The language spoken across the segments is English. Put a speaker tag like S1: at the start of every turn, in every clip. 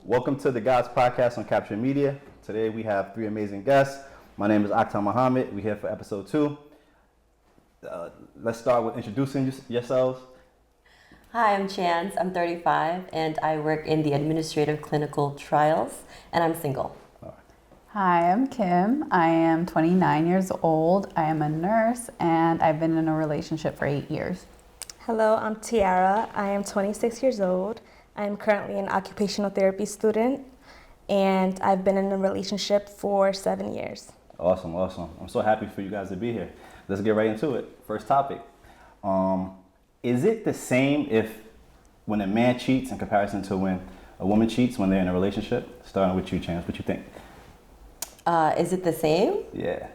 S1: Welcome to the Guys Podcast on Capture Media. Today we have three amazing guests. My name is Akhtar Muhammad. We're here for episode 2. Let's start with introducing yourselves.
S2: Hi, I'm Chance. I'm 35 and I work in the administrative clinical trials and I'm single.
S3: Hi, I'm Kim. I am 29 years old. I am a nurse and I've been in a relationship for 8 years.
S4: Hello, I'm Tiara. I am 26 years old. I'm currently an occupational therapy student and I've been in a relationship for 7 years.
S1: Awesome. I'm so happy for you guys to be here. Let's get right into it. First topic. Is it the same when a man cheats in comparison to when a woman cheats when they're in a relationship? Starting with you, Chance, what you think?
S2: Is it the same?
S1: Yeah.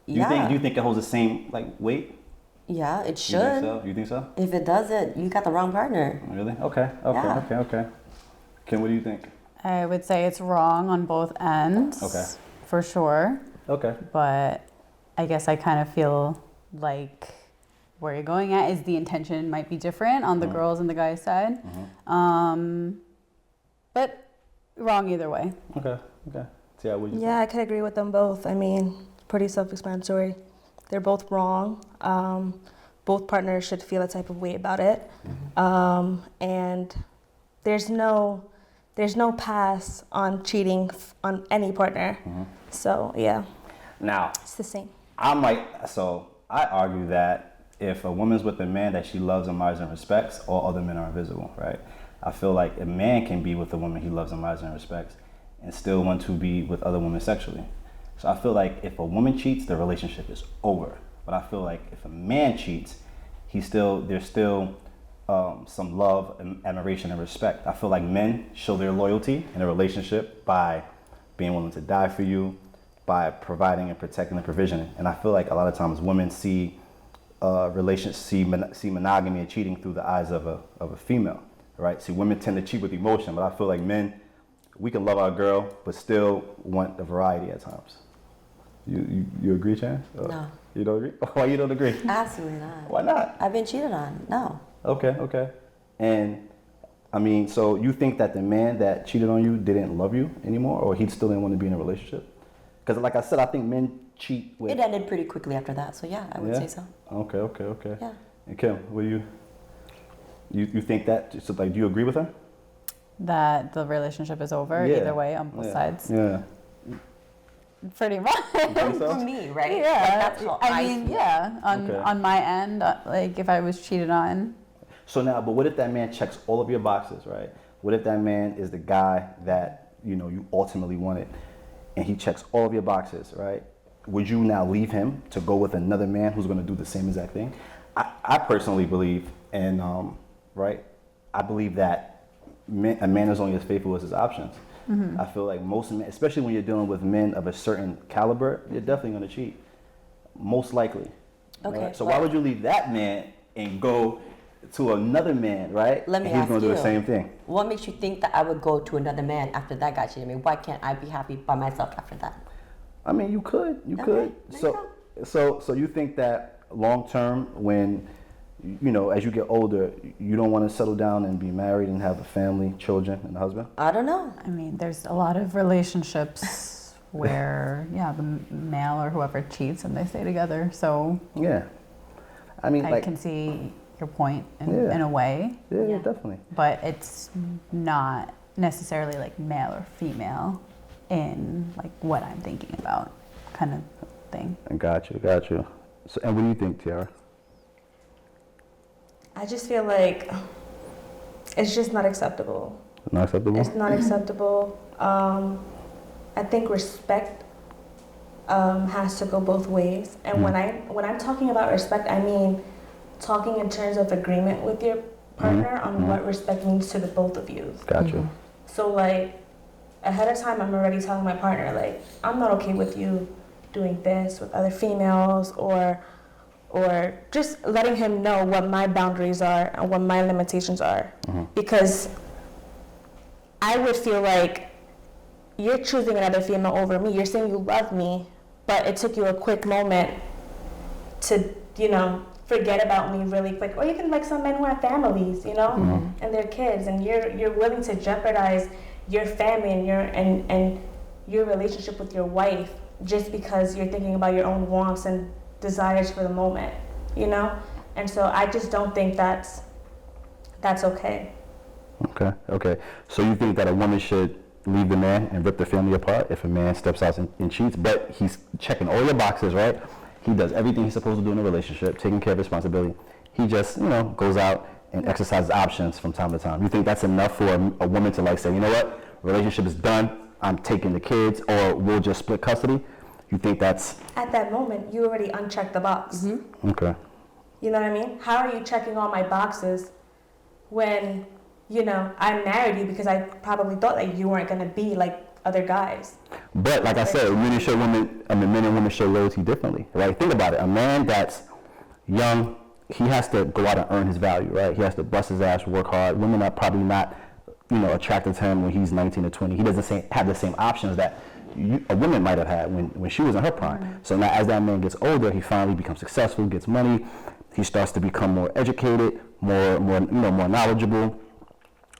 S1: Do you think it holds the same weight?
S2: Yeah, it should.
S1: You think so?
S2: If it doesn't, you got the wrong partner.
S1: Really? Okay. Kim, what do you think?
S3: I would say it's wrong on both ends.
S1: Okay.
S3: For sure.
S1: Okay.
S3: But I guess I kind of feel like where you're going at is the intention might be different on the girls and the guys' side. But wrong either way.
S1: Okay.
S4: Yeah, I could agree with them both. I mean, pretty self-explanatory. They're both wrong. Both partners should feel a type of way about it. And there's no pass on cheating on any partner. So yeah. Now it's the same.
S1: I argue that if a woman's with a man that she loves, admires, and respects, all other men are invisible, right? I feel like a man can be with a woman he loves, admires, and respects and still want to be with other women sexually. So I feel like if a woman cheats, the relationship is over. But I feel like if a man cheats, there's still some love and admiration and respect. I feel like men show their loyalty in a relationship by being willing to die for you, by providing and protecting and provisioning. And I feel like a lot of times women see monogamy and cheating through the eyes of a female, right? See, women tend to cheat with emotion, but I feel like men, we can love our girl, but still want the variety at times. You agree, Chan?
S2: No.
S1: You don't agree? Why you don't agree?
S2: Absolutely not.
S1: Why not?
S2: I've been cheated on. No.
S1: Okay. And I mean, so you think that the man that cheated on you didn't love you anymore, or he still didn't want to be in a relationship? Because like I said, I think men cheat with...
S2: It ended pretty quickly after that, so yeah, I would say so.
S1: Okay.
S2: Yeah.
S1: And Kim, what do you think that, so do you agree with her?
S3: That the relationship is over either way on both sides.
S1: Yeah.
S3: Pretty much.
S2: For me, right?
S3: Yeah.
S2: That's how
S3: I mean, yeah. On my end, if I was cheated on.
S1: So now, but what if that man checks all of your boxes, right? What if that man is the guy that, you ultimately wanted, and he checks all of your boxes, right? Would you now leave him to go with another man who's going to do the same exact thing? I personally believe, and right, I believe that a man is only as faithful as his options. I feel like most men, especially when you're dealing with men of a certain caliber, you're definitely going to cheat, most likely.
S2: Okay.
S1: Right? So why would you leave that man and go to another man, right?
S2: Let me
S1: and he's
S2: ask
S1: going to do
S2: you,
S1: the same thing.
S2: What makes you think that I would go to another man after that guy cheated me? Why can't I be happy by myself after that?
S1: I mean, you could. So you think that long term, when as you get older, you don't want to settle down and be married and have a family, children, and a husband?
S2: I don't know.
S3: I mean, there's a lot of relationships where, the male or whoever cheats and they stay together. So
S1: yeah, I mean,
S3: I can see your point in a way.
S1: Yeah, definitely.
S3: But it's not necessarily male or female in what I'm thinking about, kind of thing.
S1: I got you. So, and what do you think, Tiara?
S4: I just feel like it's just not acceptable.
S1: Not acceptable?
S4: It's not acceptable. I think respect has to go both ways. And when I'm talking about respect, I mean talking in terms of agreement with your partner on what respect means to the both of you.
S1: Gotcha.
S4: So ahead of time, I'm already telling my partner I'm not okay with you doing this with other females, or just letting him know what my boundaries are and what my limitations are. Because I would feel like you're choosing another female over me. You're saying you love me, but it took you a quick moment to, forget about me really quick. Or even some men who have families, and their kids, and you're willing to jeopardize your family and your relationship with your wife just because you're thinking about your own wants and desires for the moment, you know? And so I just don't think that's okay.
S1: Okay. So you think that a woman should leave the man and rip the family apart if a man steps out and cheats, but he's checking all your boxes, right? He does everything he's supposed to do in a relationship, taking care of responsibility. He just, goes out and exercises options from time to time. You think that's enough for a woman to like say, you know what, relationship is done, I'm taking the kids, or we'll just split custody? You think that's...
S4: At that moment, you already unchecked the box.
S2: Mm-hmm.
S1: Okay.
S4: You know what I mean? How are you checking all my boxes when, I married you because I probably thought that you weren't going to be like other guys?
S1: But like I said, men and women show loyalty differently, right? Think about it. A man that's young, he has to go out and earn his value, right? He has to bust his ass, work hard. Women are probably not, attracted to him when he's 19 or 20. He doesn't have the same options that a woman might have had when she was in her prime. Mm-hmm. So now as that man gets older, he finally becomes successful, gets money. He starts to become more educated, more knowledgeable,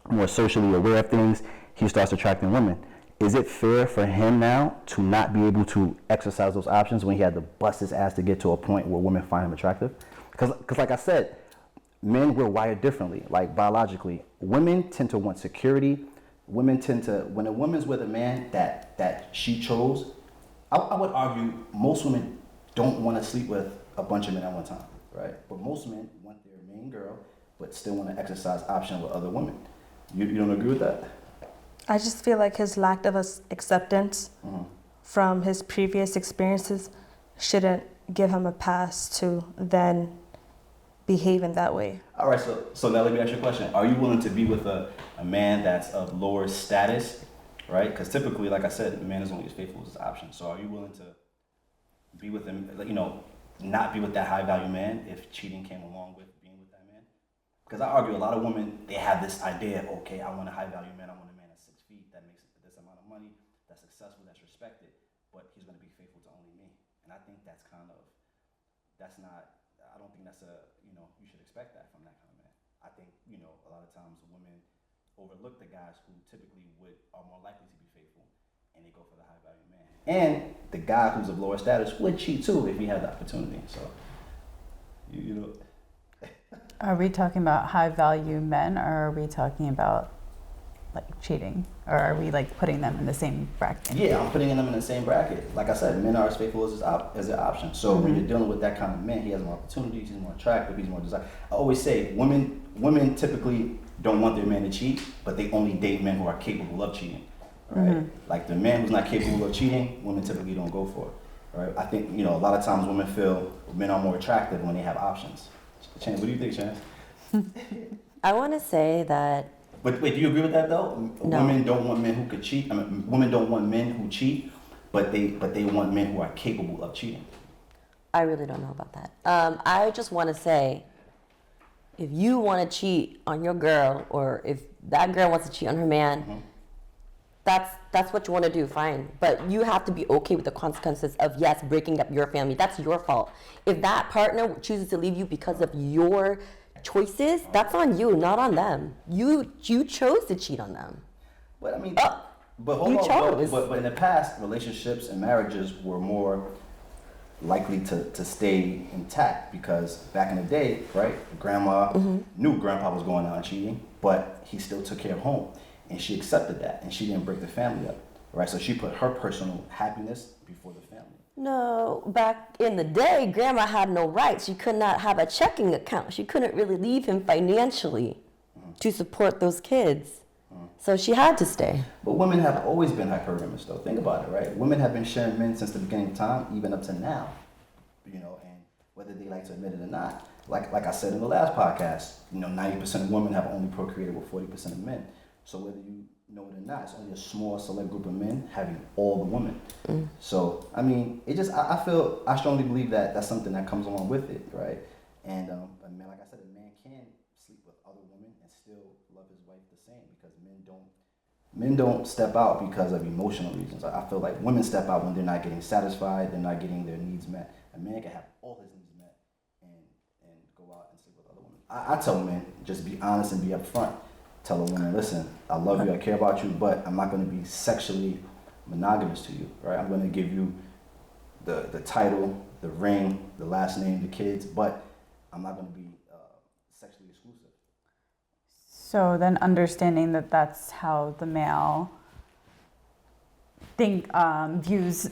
S1: more socially aware of things. He starts attracting women. Is it fair for him now to not be able to exercise those options when he had to bust his ass to get to a point where women find him attractive? Because like I said, men were wired differently, like biologically. Women tend to want security. Women tend to, when a woman's with a man that she chose, I would argue most women don't want to sleep with a bunch of men at one time, right? But most men want their main girl, but still want to exercise option with other women. You don't agree with that?
S4: I just feel like his lack of acceptance from his previous experiences shouldn't give him a pass to then behave in that way.
S1: All right, so now let me ask you a question. Are you willing to be with a man that's of lower status, right? Because typically, like I said, a man is only as faithful as his option. So are you willing to be with him, not be with that high value man if cheating came along with being with that man? Because I argue a lot of women, they have this idea of, okay, I want a high value man, I want a man that's 6 feet, that makes this amount of money, that's successful, that's respected, but he's going to be faithful to only me. And I think I don't think that's you should expect that from that kind of man. I think, a lot of times women overlook the guys who typically are more likely to be faithful, and they go for the high value man. And the guy who's of lower status would cheat too if he had the opportunity. So,
S3: Are we talking about high value men, or are we talking about like cheating, or are we like putting them in the same bracket?
S1: Yeah, I'm putting them in the same bracket. Like I said, men are as faithful as their option. So when you're dealing with that kind of man, he has more opportunities, he's more attractive, he's more desired. I always say women typically don't want their man to cheat, but they only date men who are capable of cheating. Right? Like the man who's not capable of cheating, women typically don't go for it. Right? I think a lot of times women feel men are more attractive when they have options. Chance, what do you think, Chance?
S2: I want to say that.
S1: But wait, do you agree with that though?
S2: No.
S1: Women don't want men who could cheat. Women don't want men who cheat, but they want men who are capable of cheating.
S2: I really don't know about that. I just want to say, if you want to cheat on your girl, or if that girl wants to cheat on her man, that's what you want to do, fine. But you have to be okay with the consequences of, yes, breaking up your family. That's your fault. If that partner chooses to leave you because of your choices, that's on you, not on them. You chose to cheat on them.
S1: But I mean,
S2: but
S1: in the past, relationships and marriages were more likely to stay intact because back in the day, right, grandma knew grandpa was going out and cheating, but he still took care of home, and she accepted that, and she didn't break the family up, right? So she put her personal happiness before the family.
S2: No, back in the day, grandma had no rights. She could not have a checking account. She couldn't really leave him financially to support those kids. So she had to stay.
S1: But women have always been hypergamous, though. Think about it, right? Women have been sharing men since the beginning of time, even up to now. And whether they like to admit it or not, like I said in the last podcast, 90% of women have only procreated with 40% of men. So whether you know it or not, it's only a small select group of men having all the women. So I mean, I strongly believe that that's something that comes along with it, right? And man, like I said, a man can sleep with other women and still love his wife the same, because men don't step out because of emotional reasons. I feel like women step out when they're not getting satisfied, they're not getting their needs met. A man can have all his needs met and go out and sleep with other women. I tell men, just be honest and be upfront. tell a woman, listen, I love you, I care about you, but I'm not going to be sexually monogamous to you, right? I'm going to give you the title, the ring, the last name, the kids, but I'm not going to be sexually exclusive.
S3: So then understanding that that's how the male views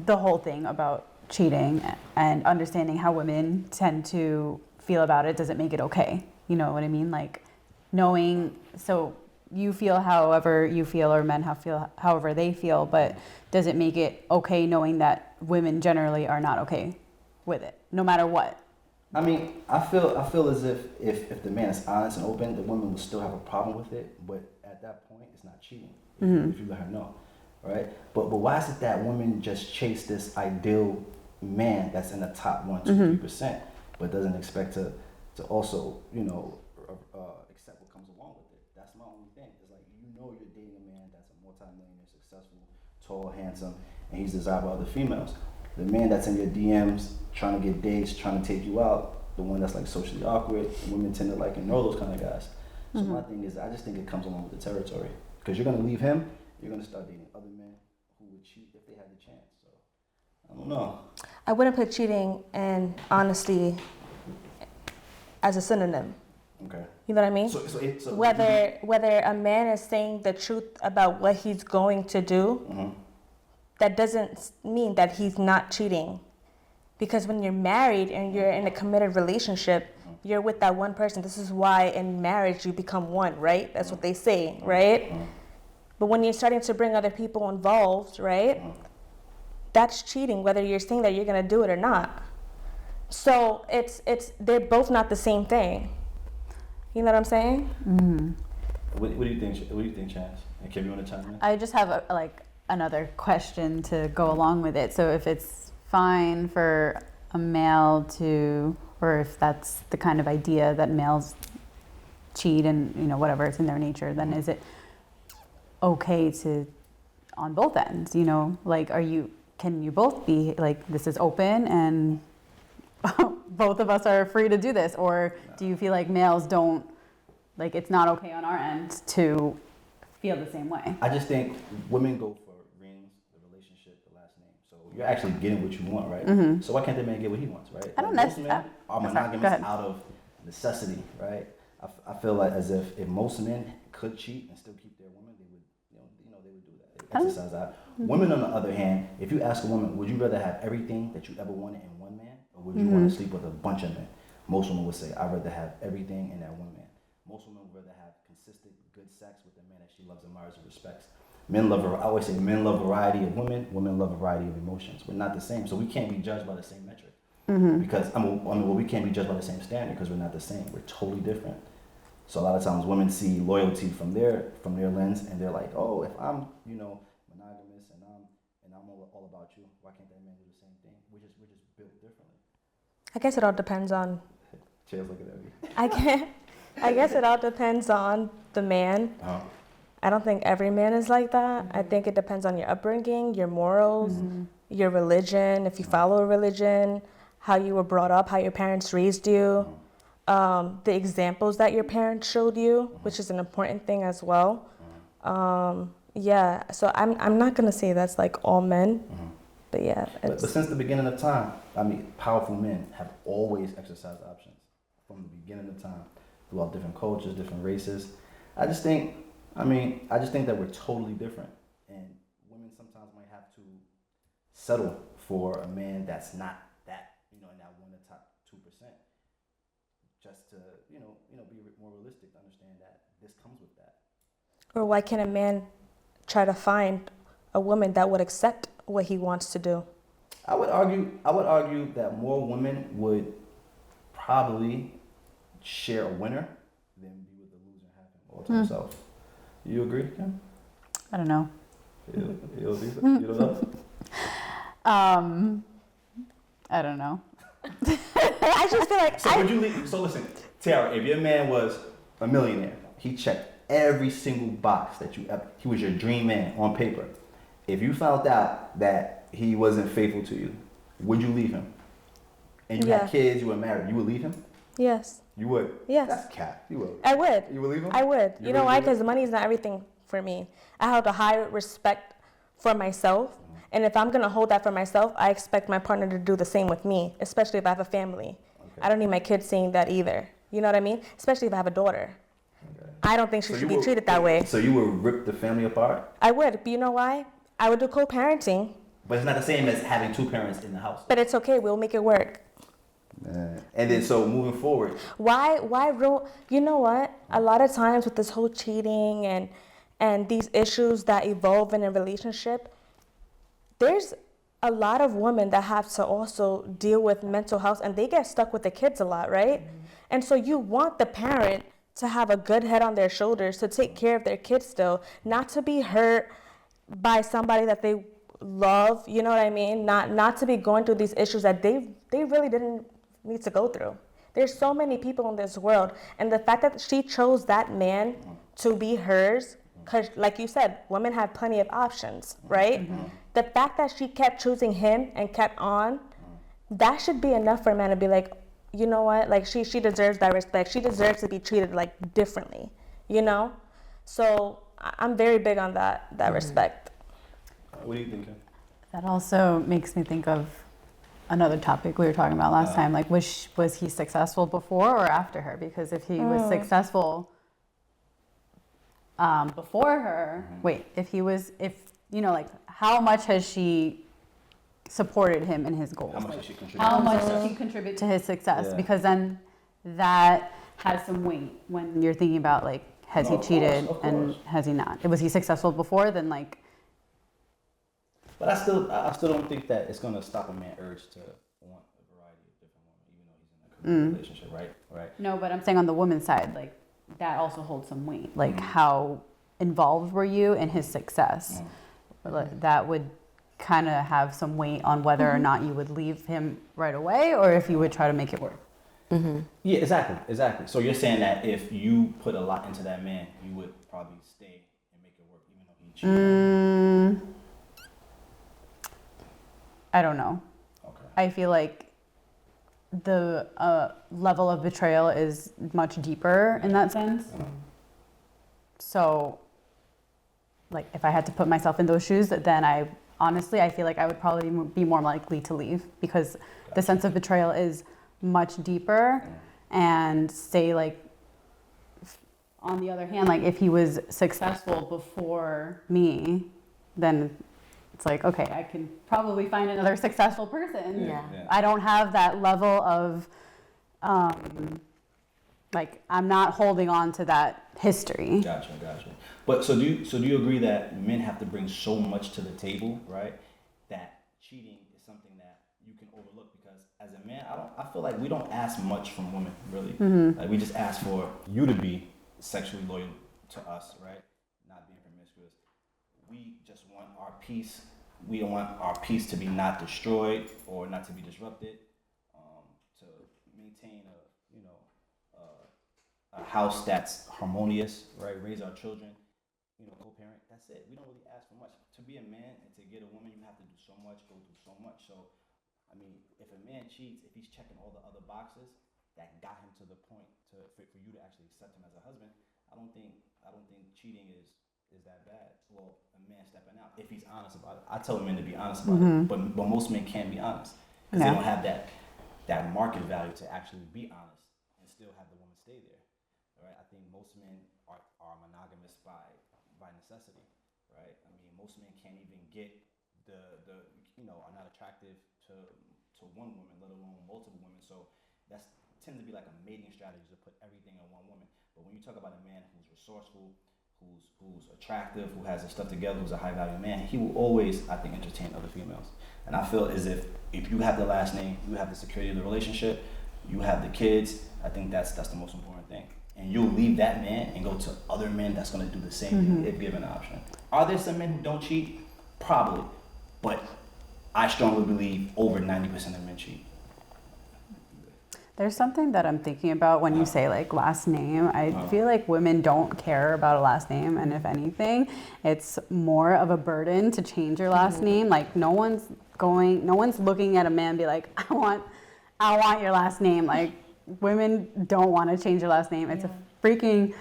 S3: the whole thing about cheating, and understanding how women tend to feel about it doesn't make it okay. You know what I mean? Like knowing, so you feel however you feel, or men feel however they feel, but does it make it okay knowing that women generally are not okay with it, no matter what?
S1: I mean, I feel as if the man is honest and open, the woman will still have a problem with it, but at that point, it's not cheating if you let her know, right? But why is it that women just chase this ideal man that's in the top 1-3%, but doesn't expect to also, accept what comes along with it? That's my only thing. It's like, you're dating a man that's a multi-millionaire, successful, tall, handsome, and he's desired by other females. The man that's in your DMs trying to get dates, trying to take you out, the one that's like socially awkward, women tend to like ignore those kind of guys. So my thing is, I just think it comes along with the territory. Because you're going to leave him, you're going to start dating other men who would cheat if they had the chance. So, I don't know.
S4: I wouldn't put cheating and honesty as a synonym.
S1: Okay.
S4: You know what I mean?
S1: So
S4: whether a man is saying the truth about what he's going to do, that doesn't mean that he's not cheating. Because when you're married and you're in a committed relationship, you're with that one person. This is why in marriage you become one, right? That's what they say, right? But when you're starting to bring other people involved, right? That's cheating, whether you're saying that you're gonna do it or not. So they're both not the same thing. You know what I'm saying?
S1: What do you think? What do you think, Chance? And Kim, you want to chime in?
S3: I just have another question to go along with it. So if it's fine for a male to, or if that's the kind of idea that males cheat and whatever, it's in their nature, then is it okay to, on both ends, like can you both be like, this is open and both of us are free to do this? Or do you feel like males don't, like it's not okay on our end to feel the same way?
S1: I just think women go for rings, the relationship, the last name. So you're actually getting what you want, right? So why can't the man get what he wants, right?
S3: I don't
S1: most men
S3: necessarily.
S1: are monogamous out of necessity, right? I feel like as if most men could cheat and still keep their woman, they would, they would do that. They exercise that. Women, on the other hand, if you ask a woman, would you rather have everything that you ever wanted in one man, or would you want to sleep with a bunch of men? Most women would say, I'd rather have everything in that one man. Most women would rather have consistent, good sex with a man that she loves, admires, and respects. I always say men love variety of women love a variety of emotions. We're not the same, so we can't be judged by the same metric. Because, we can't be judged by the same standard because we're not the same. We're totally different. So a lot of times women see loyalty from their lens, and they're like, oh, if I'm, monogamous and I'm all about you, why can't that man do the same thing? We're just built differently.
S4: I guess it all depends on.
S1: Chair's looking at me.
S4: I guess it all depends on the man. I don't think every man is like that. I think it depends on your upbringing, your morals, your religion, if you follow a religion, how you were brought up, how your parents raised you, the examples that your parents showed you, which is an important thing as well. So I'm not gonna say that's like all men, but yeah.
S1: But since the beginning of time, powerful men have always exercised options from the beginning of time, throughout different cultures, different races. I just think that we're totally different, and women sometimes might have to settle for a man that's not that, in that one of the top 2%, just to, be more realistic, to understand that this comes with that.
S4: Or why can't a man try to find a woman that would accept what he wants to do?
S1: I would argue that more women would probably share a winner than be with the loser and have him all to himself. You agree, Kim?
S3: I don't know.
S1: You don't know?
S3: I don't know.
S4: I just feel like
S1: would you leave? So listen, Tiara, if your man was a millionaire, he checked every single box that he was your dream man on paper. If you found out that he wasn't faithful to you, would you leave him? And you had kids, you were married, you would leave him?
S4: Yes.
S1: You would?
S4: Yes.
S1: That's cap. You would.
S4: I would.
S1: You would leave him?
S4: I would. You know
S1: really
S4: why?
S1: would?
S4: Because money is not everything for me. I have a high respect for myself. And if I'm going to hold that for myself, I expect my partner to do the same with me, especially if I have a family.
S1: Okay.
S4: I don't need my kids seeing that either. You know what I mean? Especially if I have a daughter.
S1: Okay.
S4: I don't think she should be treated that way.
S1: So you would rip the family apart?
S4: I would. But you know why? I would do co-parenting.
S1: But it's not the same as having two parents in the house.
S4: But it's okay. We'll make it work.
S1: And then so moving forward.
S4: Why you know what? A lot of times with this whole cheating and these issues that evolve in a relationship, there's a lot of women that have to also deal with mental health, and they get stuck with the kids a lot, right? And so you want the parent to have a good head on their shoulders, to take care of their kids still, not to be hurt by somebody that they love, you know what I mean? Not to be going through these issues that they really didn't need to go through. There's so many people in this world, and the fact that she chose that man to be hers, because like you said, women have plenty of options, right? The fact that she kept choosing him and kept on, that should be enough for a man to be like, you know what, like she deserves that respect. She deserves to be treated like differently, you know? So I'm very big on that respect.
S1: What do you think, Ken?
S3: That also makes me think of another topic we were talking about last time. Like, was he successful before or after her? Because if he was successful before her, like, how much has she supported him in his goals?
S1: How much did she contribute?
S3: How much did she contribute to his success?
S1: Yeah.
S3: Because then that has some weight when you're thinking about, like, has he cheated and has he not? Was he successful before? Then, like.
S1: But I still don't think that it's gonna stop a man urge to want a variety of different women, even though he's in a committed relationship, right? Right.
S3: No, but I'm saying on the woman's side, like, that also holds some weight. Like, how involved were you in his success? Like, that would kind of have some weight on whether or not you would leave him right away or if you would try to make it work.
S1: Yeah, exactly. So you're saying that if you put a lot into that man, you would probably stay and make it work, even though he cheated.
S3: I don't know.
S1: Okay.
S3: I feel like the level of betrayal is much deeper in that sense. So, like, if I had to put myself in those shoes, then I feel like I would probably be more likely to leave, because the sense of betrayal is much deeper. And say, like, on the other hand, like, if he was successful before me, then it's like, okay, I can probably find another successful person.
S2: Yeah.
S3: I don't have that level of, like, I'm not holding on to that history.
S1: Gotcha. But so do you agree that men have to bring so much to the table, right? That cheating is something that you can overlook, because as a man, I feel like we don't ask much from women, really. Like, we just ask for you to be sexually loyal to us, right? Not being promiscuous. We just want our peace. We don't want our peace to be not destroyed or not to be disrupted. To maintain a house that's harmonious, right? Raise our children, co-parent. That's it. We don't really ask for much. To be a man and to get a woman, you have to do so much, go through so much. So, I mean, if a man cheats, if he's checking all the other boxes that got him to the point for you to actually accept him as a husband, I don't think cheating is that bad. Well, a man stepping out, if he's honest about it. I tell men to be honest about it, but most men can't be honest, because they don't have that market value to actually be honest and still have the woman stay there. Right? I think most men are monogamous by necessity. Right? I mean, most men can't even get are not attractive to one woman, let alone multiple women. So that's tends to be like a mating strategy to put everything in one woman. But when you talk about a man who's resourceful, who's attractive, who has his stuff together, who's a high value man, he will always, I think, entertain other females. And I feel as if you have the last name, you have the security of the relationship, you have the kids, I think that's the most important thing. And you'll leave that man and go to other men that's going to do the same thing if given an option. Are there some men who don't cheat? Probably. But I strongly believe over 90% of men cheat.
S3: There's something that I'm thinking about when you say, like, last name. I feel like women don't care about a last name, and if anything, it's more of a burden to change your last name. Like, no one's looking at a man and be like, I want your last name. Like, women don't want to change their last name. It's a freaking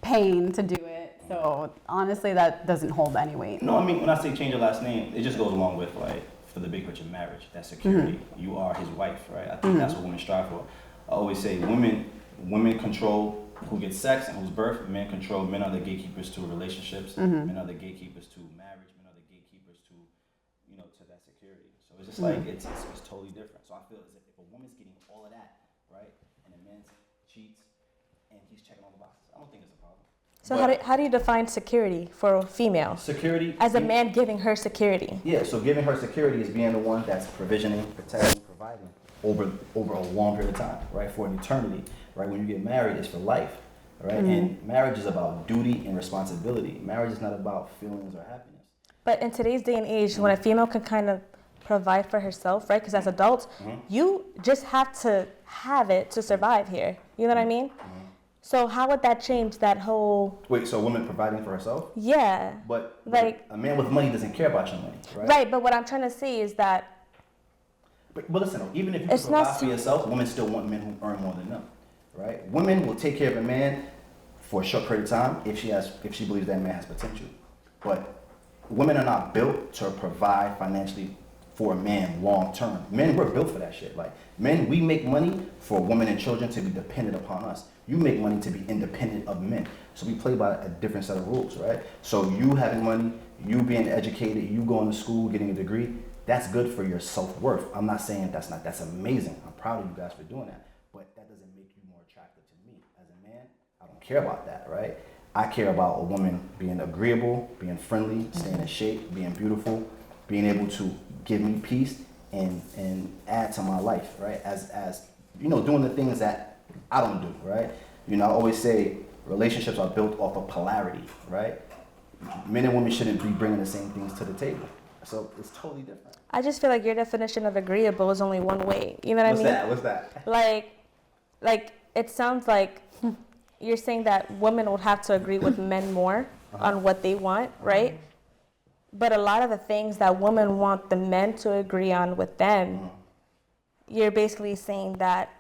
S3: pain to do it. So honestly, that doesn't hold any weight.
S1: No, I mean, when I say change your last name, it just goes along with, like, for the big picture, marriage, that security. You are his wife, right? I think that's what women strive for. I always say women control who gets sex and who's birth. Men are the gatekeepers to relationships. Men are the gatekeepers to marriage. Men are the gatekeepers to, to that security. So it's just like, it's totally different. So I feel as if a woman's getting all of that, right, and a man cheats and he's checking all the boxes, I don't think it's a problem.
S4: So how do you define security for a female?
S1: Security
S4: As a man giving her security.
S1: Yeah, so giving her security is being the one that's provisioning, protecting, providing over a long period of time, right? For an eternity, right? When you get married, it's for life, right? And marriage is about duty and responsibility. Marriage is not about feelings or happiness.
S4: But in today's day and age, when a female can kind of provide for herself, right? Because as adults, you just have to have it to survive here. You know what I mean? So how would that change that whole...
S1: Wait, so a woman providing for herself?
S4: Yeah.
S1: But
S4: like
S1: a man with money doesn't care about your money, right?
S4: Right, but what I'm trying to say is that...
S1: But listen, even if you provide for yourself, women still want men who earn more than them, right? Women will take care of a man for a short period of time if she believes that man has potential. But women are not built to provide financially for a man long term. Men, we're built for that shit. Like, men, we make money for women and children to be dependent upon us. You make money to be independent of men. So we play by a different set of rules, right? So you having money, you being educated, you going to school, getting a degree, that's good for your self-worth. I'm not saying that's amazing. I'm proud of you guys for doing that. But that doesn't make you more attractive to me. As a man, I don't care about that, right? I care about a woman being agreeable, being friendly, staying in shape, being beautiful, being able to give me peace and add to my life, right? As doing the things that I don't do, right? I always say relationships are built off of polarity, right? Men and women shouldn't be bringing the same things to the table. So it's totally different.
S4: I just feel like your definition of agreeable is only one way. You know what I mean?
S1: What's that?
S4: Like it sounds like you're saying that women would have to agree with men more on what they want, right? But a lot of the things that women want the men to agree on with them, you're basically saying that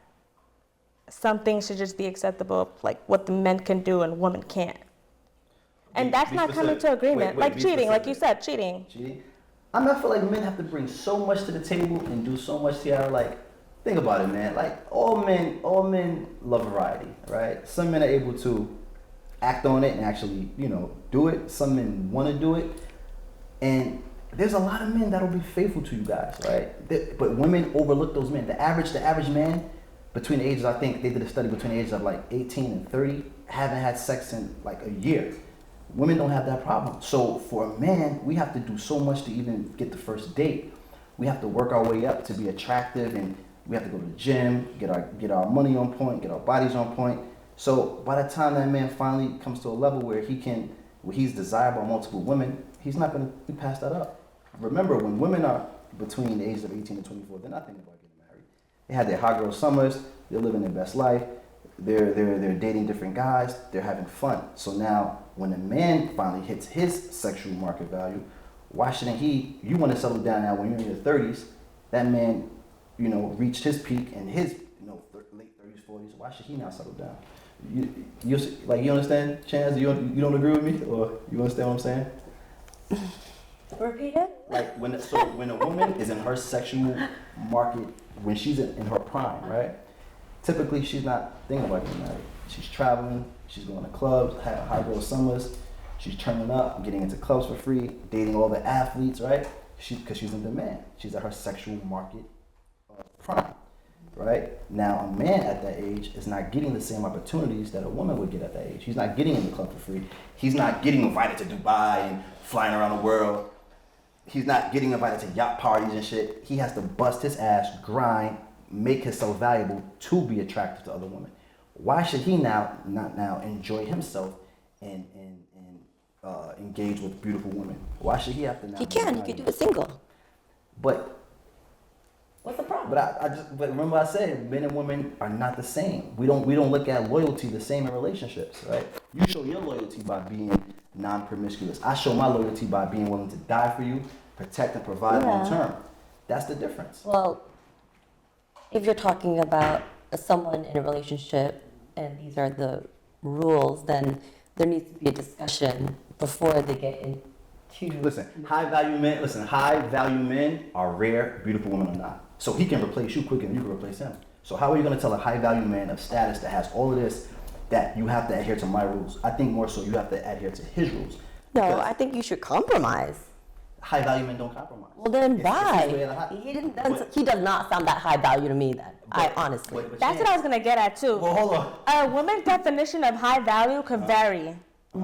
S4: some things should just be acceptable, like what the men can do and women can't. And that's not coming to agreement. Like cheating, like you said, cheating.
S1: Cheating? I feel like men have to bring so much to the table and do so much together. Like, think about it, man. Like, all men love variety, right? Some men are able to act on it and actually, do it. Some men want to do it. And there's a lot of men that'll be faithful to you guys, right? But women overlook those men. The average man between the ages, I think they did a study between the ages of like 18 and 30, haven't had sex in like a year. Women don't have that problem. So for a man, we have to do so much to even get the first date. We have to work our way up to be attractive, and we have to go to the gym, get our money on point, get our bodies on point. So by the time that man finally comes to a level where he's desired by multiple women, he's not going to be passed that up. Remember, when women are between the ages of 18 and 24, they're not thinking about getting married. They had their hot girl summers, they're living their best life, they're dating different guys, they're having fun. So now, when a man finally hits his sexual market value, why shouldn't you want to settle down now when you're in your 30s, that man, reached his peak in his, late 30s, 40s, why should he now settle down? You understand, Chance? You don't agree with me? Or you understand what I'm saying?
S4: Repeat it?
S1: Like, when a woman is in her sexual market, when she's in her prime, right? Typically, she's not thinking about getting married. She's traveling, she's going to clubs, having high girl summers, she's turning up, getting into clubs for free, dating all the athletes, right? Because she's in demand. She's at her sexual market prime, right? Now, a man at that age is not getting the same opportunities that a woman would get at that age. He's not getting in the club for free. He's not getting invited to Dubai and flying around the world. He's not getting invited to yacht parties and shit. He has to bust his ass, grind, make himself valuable to be attractive to other women. Why should he not enjoy himself and engage with beautiful women? Why should he have to now?
S2: He can do it single.
S1: But
S2: What's the problem?
S1: but remember I said men and women are not the same. We don't look at loyalty the same in relationships, right? You show your loyalty by being non-promiscuous. I show my loyalty by being willing to die for you, protect and provide long term. That's the difference.
S2: Well, if you're talking about someone in a relationship and these are the rules, then there needs to be a discussion before they get into.
S1: Listen, high value men are rare, beautiful women are not. So he can replace you quicker than you can replace him. So how are you going to tell a high value man of status that has all of this that you have to adhere to my rules? I think more so you have to adhere to his rules.
S2: No,
S1: Because
S2: I think you should compromise.
S1: high value men don't compromise.
S2: Well, then
S1: It's his way of the
S2: why?
S1: high-
S2: He does not sound that high value to me. Then
S1: But-
S2: honestly,
S4: That's what I was gonna get at too.
S1: Well, hold on.
S4: A woman's definition of high value could vary.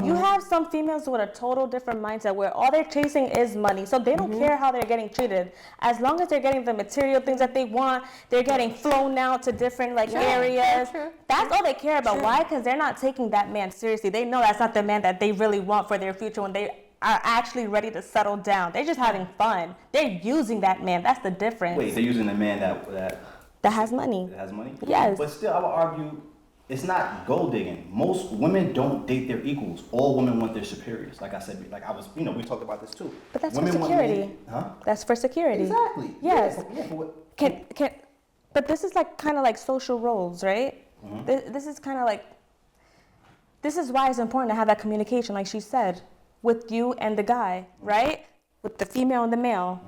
S4: You have some females with a total different mindset where all they're chasing is money. So they don't care how they're getting treated. As long as they're getting the material things that they want, they're getting flown out to different areas.
S2: true.
S4: That's all they care about. Why? Because they're not taking that man seriously. They know that's not the man that they really want for their future when they are actually ready to settle down. They're just having fun. They're using that man. That's the difference.
S1: Wait, they're using a man
S4: That has money.
S1: that has money?
S4: Yes.
S1: But still, I would argue it's not gold digging. Most women don't date their equals. All women want their superiors. Like I said, we talked about this too.
S4: But that's
S1: Women
S4: for
S1: want
S4: security.
S1: men- Huh?
S4: That's for security.
S1: Exactly.
S4: Yes.
S1: Yeah, but what?
S4: But this is like kind of like social roles, right? This is kind of like, this is why it's important to have that communication, like she said, with you and the guy, right? With the female and the male.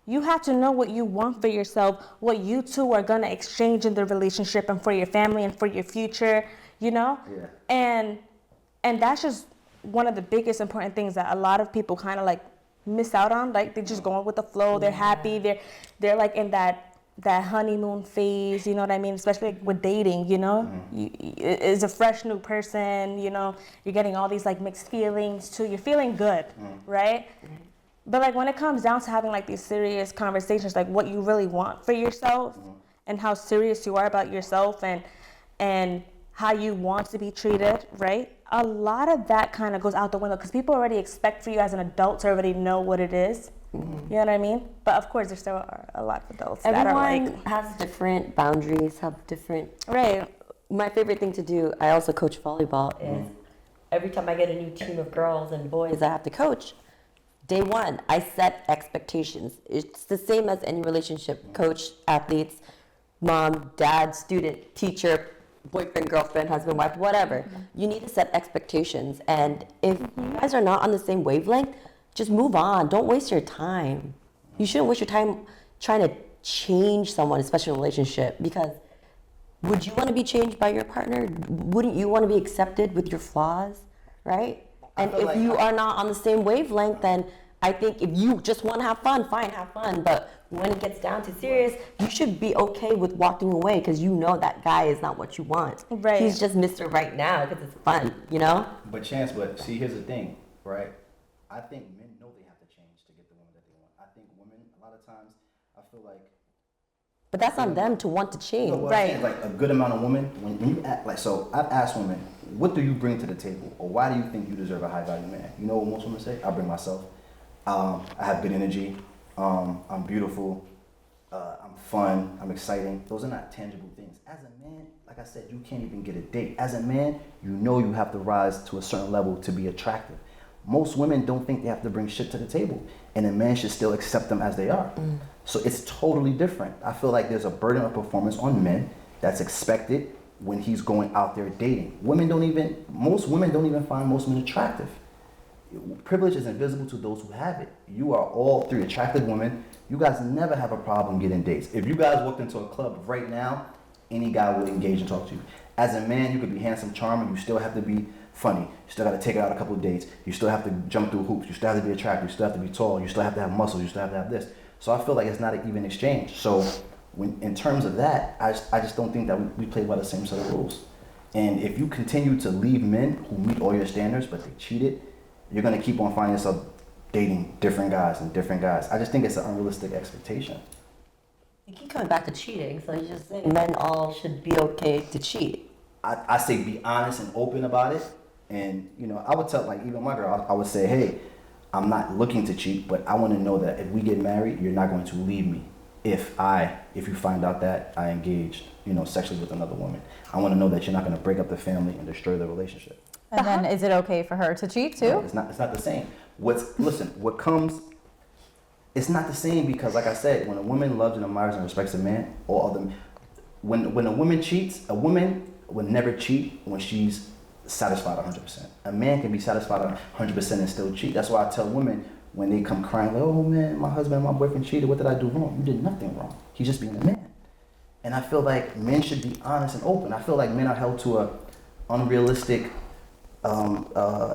S4: You have to know what you want for yourself, what you two are gonna exchange in the relationship and for your family and for your future, you know?
S1: Yeah.
S4: And that's just one of the biggest important things that a lot of people kind of like miss out on. Like they're just going with the flow, they're happy, they're like in that honeymoon phase, you know what I mean? Especially like with dating, you know? It's a fresh new person, you know? You're getting all these like mixed feelings too. You're feeling good, right? But like when it comes down to having like these serious conversations, like what you really want for yourself and how serious you are about yourself and how you want to be treated, right? A lot of that kind of goes out the window because people already expect for you as an adult to already know what it is. You know what I mean? But of course, there still are a lot of adults that are
S2: everyone
S4: like,
S2: has different boundaries, have different.
S4: right.
S2: My favorite thing to do, I also coach volleyball, is every time I get a new team of girls and boys I have to coach, day one, I set expectations. It's the same as any relationship, coach, athletes, mom, dad, student, teacher, boyfriend, girlfriend, husband, wife, whatever. You need to set expectations. And if you guys are not on the same wavelength, just move on. Don't waste your time. You shouldn't waste your time trying to change someone, especially in a relationship, because would you want to be changed by your partner? Wouldn't you want to be accepted with your flaws, right? And
S1: feel
S2: if
S1: like
S2: you are not on the same wavelength, then I think if you just want to have fun, fine, have fun. But when it gets down to serious, you should be okay with walking away because you know that guy is not what you want.
S4: Right.
S2: He's just Mr. Right Now because it's fun, you know?
S1: But see, here's the thing, right? I think men know they have to change to get the woman that they want. I think women, a lot of times, I feel like.
S2: But that's on them to want to change.
S1: No, what I'm saying is, like a good amount of women, when you act like, so I've asked women, what do you bring to the table? Or why do you think you deserve a high value man? You know what most women say? I bring myself. I have good energy. I'm beautiful. I'm fun. I'm exciting. Those are not tangible things. As a man, like I said, you can't even get a date. As a man, you know you have to rise to a certain level to be attractive. Most women don't think they have to bring shit to the table, and a man should still accept them as they are. So it's totally different. I feel like there's a burden of performance on men that's expected when he's going out there dating. Most women don't even find most men attractive. Privilege is invisible to those who have it. You are all three attractive women. You guys never have a problem getting dates. If you guys walked into a club right now, any guy would engage and talk to you. As a man, you could be handsome, charming, you still have to be funny. You still got to take it out a couple of dates. You still have to jump through hoops. You still have to be attractive. You still have to be tall. You still have to have muscles. You still have to have this. So I feel like it's not an even exchange. So in terms of that, I just don't think that we play by the same set of rules. And if you continue to leave men who meet all your standards, but they cheated, you're going to keep on finding yourself dating different guys and different guys. I just think it's an unrealistic expectation.
S2: You keep coming back to cheating, so you just saying men all should be okay to cheat.
S1: I say be honest and open about it. And, I would tell, like, even my girl, I would say, hey, I'm not looking to cheat, but I want to know that if we get married, you're not going to leave me if you find out that I engaged, sexually with another woman. I want to know that you're not going to break up the family and destroy the relationship.
S3: And then is it okay for her to cheat too?
S1: No, it's not the same. It's not the same because, like I said, when a woman loves and admires and respects a man, when a woman cheats, a woman would never cheat when she's satisfied 100%. A man can be satisfied 100% and still cheat. That's why I tell women when they come crying, like, oh man, my husband, my boyfriend cheated. What did I do wrong? You did nothing wrong. He's just being a man. And I feel like men should be honest and open. I feel like men are held to a unrealistic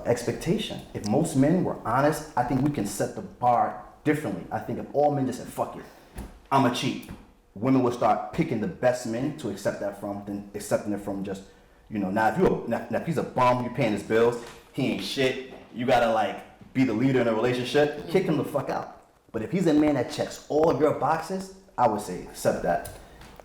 S1: expectation. If most men were honest, I think we can set the bar differently. I think if all men just said, fuck it, I'm a cheat, women would start picking the best men to accept that from than accepting it from just, now if he's a bum, you're paying his bills, he ain't shit, you gotta like be the leader in a relationship, kick him the fuck out. But if he's a man that checks all of your boxes, I would say accept that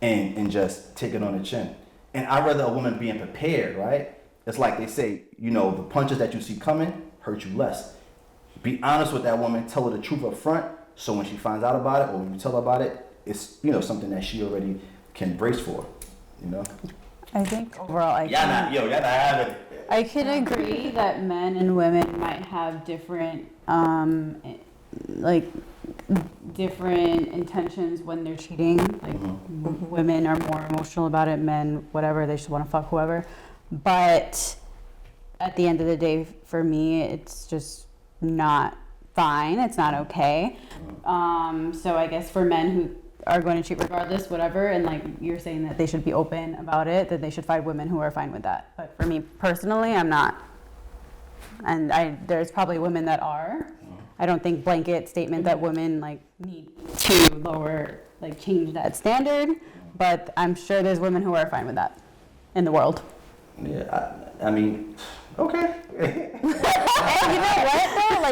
S1: and just take it on the chin. And I'd rather a woman being prepared, right? It's like they say, the punches that you see coming hurt you less. Be honest with that woman, tell her the truth up front, so when she finds out about it or when you tell her about it, it's something that she already can brace for,
S3: I think overall,
S1: y'all not having it.
S3: I can agree that men and women might have different, different intentions when they're cheating. Like women are more emotional about it, men, whatever, they just want to fuck whoever. But at the end of the day, for me, it's just not fine. It's not okay. So I guess for men who are going to cheat regardless, whatever, and like you're saying that they should be open about it, that they should find women who are fine with that. But for me personally, I'm not. And there's probably women that are. I don't think blanket statement that women like need to lower, like change that standard, but I'm sure there's women who are fine with that in the world.
S1: Yeah, I mean, okay.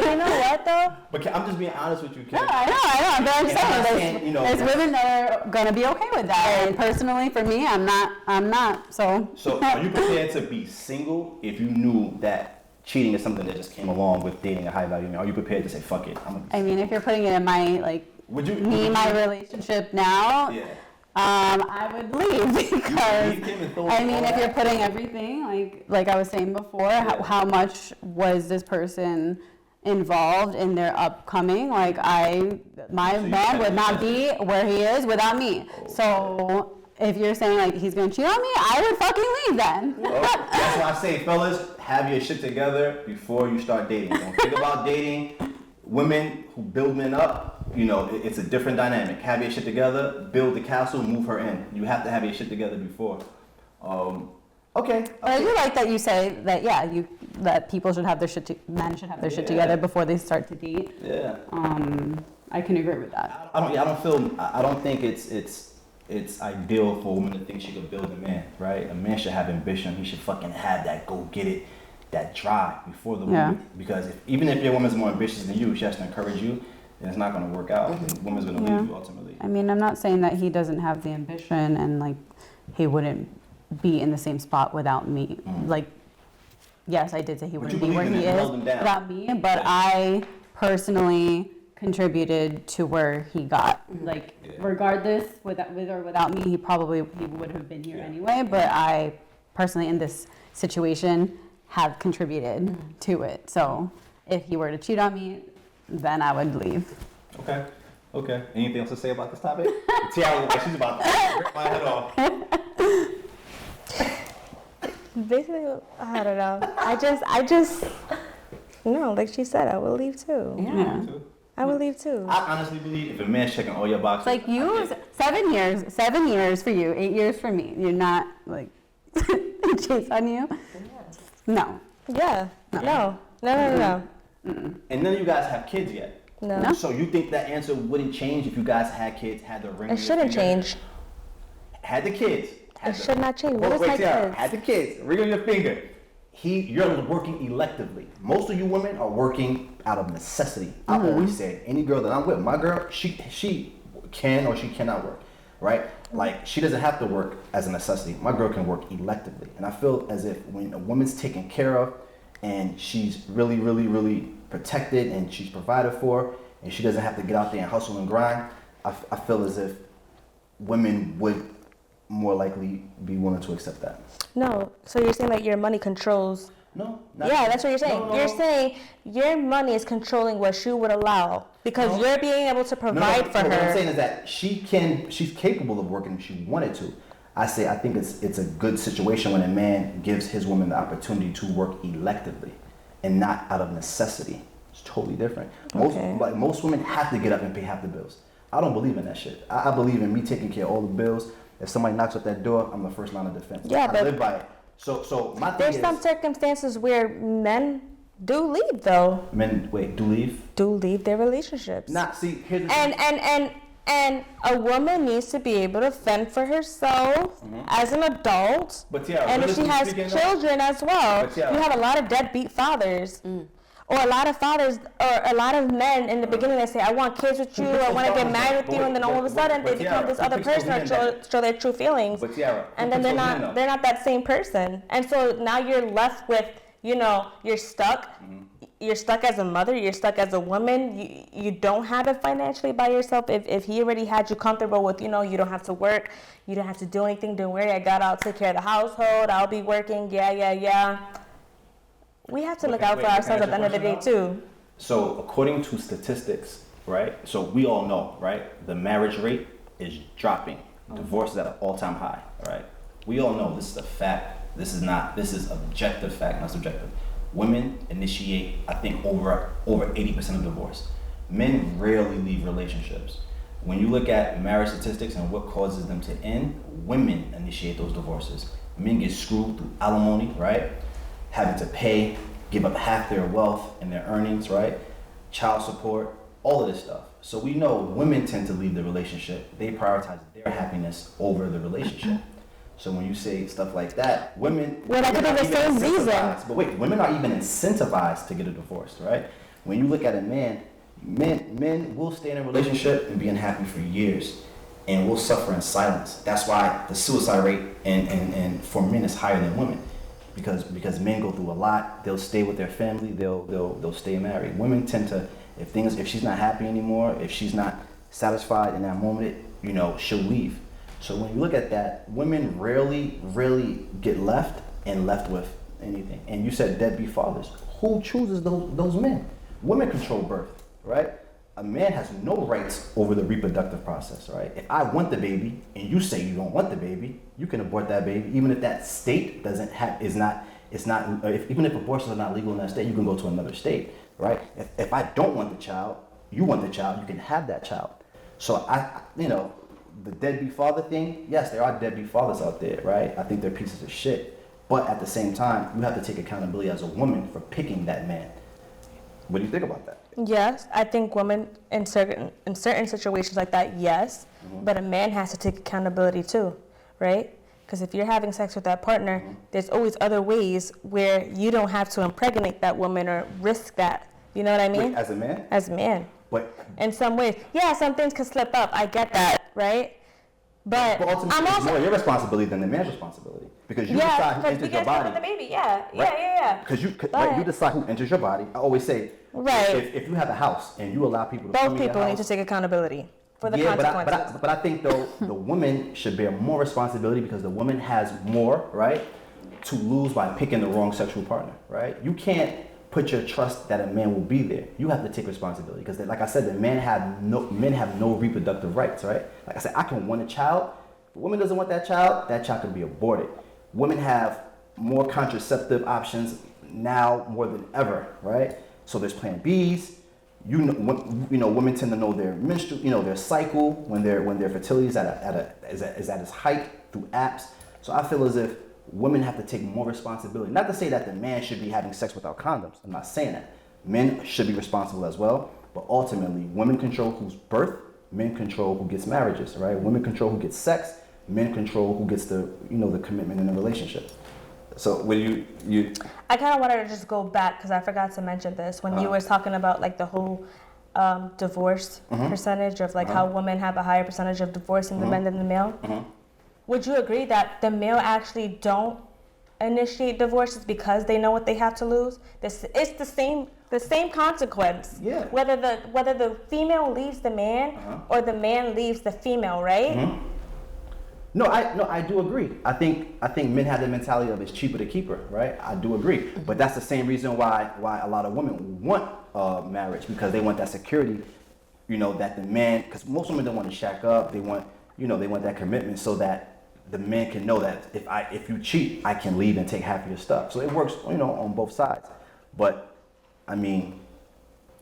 S2: You know what though?
S1: But I'm just being honest with you, Kim.
S3: No, I know. But I'm saying there's women that are gonna be okay with that. And personally, for me, I'm not. So
S1: are you prepared to be single if you knew that cheating is something that just came along with dating a high value man? Are you prepared to say fuck it?
S3: I mean, if you're putting it in my my relationship now.
S1: Yeah.
S3: I would leave because if you're putting everything like I was saying before, how much was this person involved in their upcoming? My man would not be where he is without me. So if you're saying like he's gonna cheat on me, I would fucking leave then.
S1: Well, that's why I say, fellas, have your shit together before you start dating. Don't think about dating. Women who build men up, it's a different dynamic. Have your shit together, build the castle, move her in. You have to have your shit together before. Okay.
S3: But I do like that you say that, that people should have men should have their shit together before they start to date.
S1: Yeah.
S3: I can agree with that.
S1: I don't think it's ideal for a woman to think she could build a man, right? A man should have ambition. He should fucking have that go get it, that drive before the woman. Because even if your woman's more ambitious than you, she has to encourage you, then it's not going to work out. The woman's going to leave you ultimately.
S3: I mean, I'm not saying that he doesn't have the ambition and like he wouldn't be in the same spot without me. Like, yes, I did say he wouldn't be where he is without me, but I personally contributed to where he got. Like, regardless, with or without me, he would have been here anyway. But I personally, in this situation, have contributed to it. So if he were to cheat on me, then I would leave.
S1: Okay. Anything else to say about this topic? Tiara, she's about to rip my head off.
S4: Basically, I don't know. I just, no, like she said, I will leave too.
S3: Yeah.
S4: I will leave too.
S1: I honestly believe if a man's checking all your boxes.
S3: Like you, 7 years for you, 8 years for me. You're not like chase on you. No.
S4: Yeah. No.
S1: And none of you guys have kids yet.
S4: No.
S1: So you think that answer wouldn't change if you guys had kids, had the ring?
S4: It shouldn't change.
S1: Had the kids.
S4: It should not change. What is my kids?
S1: Had the kids. Ring on your finger. You're working electively. Most of you women are working out of necessity. I always say, any girl that I'm with, my girl, she can or she cannot work, right? Like, she doesn't have to work as a necessity. My girl can work electively. And I feel as if when a woman's taken care of and she's really, really, really protected and she's provided for and she doesn't have to get out there and hustle and grind, I feel as if women would more likely be willing to accept that.
S4: No. So you're saying like your money controls.
S1: No.
S4: Yeah, that's what you're saying.
S1: No.
S4: You're saying your money is controlling what she would allow because you're being able to provide for her.
S1: What I'm saying is that she's capable of working if she wanted to. I think it's a good situation when a man gives his woman the opportunity to work electively and not out of necessity. It's totally different. Most women have to get up and pay half the bills. I don't believe in that shit. I believe in me taking care of all the bills. If somebody knocks at that door, I'm the first line of defense.
S4: Yeah,
S1: I live by it. So my thing
S4: There's
S1: is,
S4: some circumstances where men do leave though.
S1: men do leave.
S4: Do leave their relationships.
S1: See, here's the thing.
S4: And a woman needs to be able to fend for herself as an adult.
S1: But yeah,
S4: and if she has children as well.
S1: But yeah.
S4: You have a lot of deadbeat fathers. Or a lot of fathers, or a lot of men in the beginning, they say, I want kids with you, I want to get married with you, and then all of a sudden they become this other person or show their true feelings.
S1: But yeah,
S4: and then they're not that same person. And so now you're left with, you're stuck. You're stuck as a mother, you're stuck as a woman, you don't have it financially by yourself. If he already had you comfortable with, you don't have to work, you don't have to do anything, don't worry, I got out, take care of the household, I'll be working, yeah. We have to look out for ourselves at the end of the day too.
S1: So according to statistics, right? So we all know, right? The marriage rate is dropping. Divorce is at an all-time high, right? We all know this is a fact. This is objective fact, not subjective. Women initiate, I think, over 80% of divorce. Men rarely leave relationships. When you look at marriage statistics and what causes them to end, women initiate those divorces. Men get screwed through alimony, right? Having to pay, give up half their wealth and their earnings, right? Child support, all of this stuff. So we know women tend to leave the relationship. They prioritize their happiness over the relationship. So when you say stuff like that, women...
S4: Well, that could be the same reason.
S1: But wait, women are even incentivized to get a divorce, right? When you look at a man, men will stay in a relationship and be unhappy for years and will suffer in silence. That's why the suicide rate and for men is higher than women. Because men go through a lot, they'll stay with their family, they'll stay married. Women tend to, if she's not happy anymore, if she's not satisfied in that moment, she'll leave. So when you look at that, women rarely get left with anything. And you said deadbeat fathers. Who chooses those men? Women control birth, right? A man has no rights over the reproductive process, right? If I want the baby and you say you don't want the baby, you can abort that baby, even if that state even if abortions are not legal in that state, you can go to another state, right? If I don't want the child, you want the child, you can have that child. So the deadbeat father thing, yes, there are deadbeat fathers out there, right? I think they're pieces of shit. But at the same time, you have to take accountability as a woman for picking that man. What do you think about that?
S4: Yes, I think women in certain situations like that, yes. But a man has to take accountability too, right? Because if you're having sex with that partner, there's always other ways where you don't have to impregnate that woman or risk that. You know what I mean?
S1: Wait, as a man?
S4: As a man.
S1: But
S4: in some ways, yeah, some things could slip up. I get that, right? But
S1: ultimately, it's more your responsibility than the man's responsibility because you decide who enters your body.
S4: The baby, yeah.
S1: Because you decide who enters your body. I always say, if you have a house and you allow people to come in your house,
S4: both people need to take accountability for the consequences.
S1: But I think though the woman should bear more responsibility because the woman has more right to lose by picking the wrong sexual partner, right? You can't put your trust that a man will be there. You have to take responsibility because, like I said, men have no reproductive rights, right? Like I said, I can want a child. If a woman doesn't want that child can be aborted. Women have more contraceptive options now more than ever, right? So there's Plan Bs. Women tend to know their menstrual, their cycle when their fertility is at its height through apps. So I feel as if women have to take more responsibility. Not to say that the man should be having sex without condoms. I'm not saying that. Men should be responsible as well. But ultimately, women control who's birth, men control who gets marriages, right? Women control who gets sex, men control who gets the commitment in the relationship. So when you
S4: I kind of wanted to just go back because I forgot to mention this when you were talking about like the whole divorce percentage of like how women have a higher percentage of divorce in the men than the male. Would you agree that the male actually don't initiate divorces because they know what they have to lose? It's the same consequence.
S1: Yeah.
S4: Whether the female leaves the man or the man leaves the female, right?
S1: No, I do agree. I think men have the mentality of it's cheaper to keep her, right? I do agree. But that's the same reason why a lot of women want marriage because they want that security, that the man, because most women don't want to shack up. They want that commitment so that the men can know that if you cheat, I can leave and take half of your stuff. So it works, on both sides. But I mean,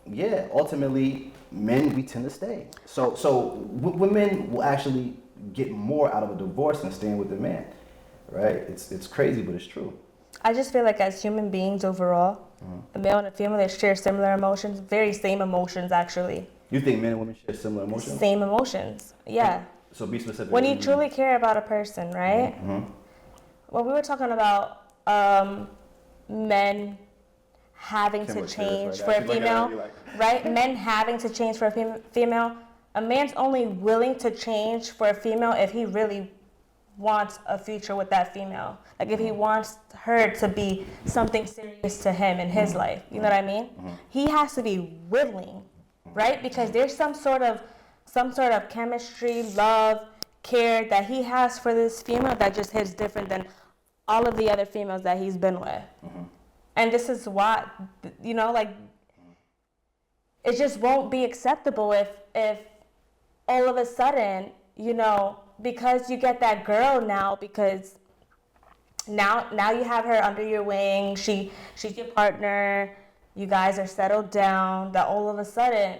S1: yeah, ultimately, men, we tend to stay. So women will actually get more out of a divorce than staying with the man, right? It's crazy, but it's true.
S4: I just feel like as human beings overall, a male and a female, they share similar emotions, very same emotions actually.
S1: You think men and women share similar emotions?
S4: Same emotions, yeah.
S1: So be specific.
S4: When you truly care about a person, right? When we were talking about men having to change for a female, right? Men having to change for a female. A man's only willing to change for a female if he really wants a future with that female. Like if he wants her to be something serious to him in his life. You know what I mean? He has to be willing, right? Because there's some sort of chemistry, love, care that he has for this female that just hits different than all of the other females that he's been with. And this is why, it just won't be acceptable if all of a sudden, because you get that girl now, because now you have her under your wing, she's your partner, you guys are settled down, that all of a sudden,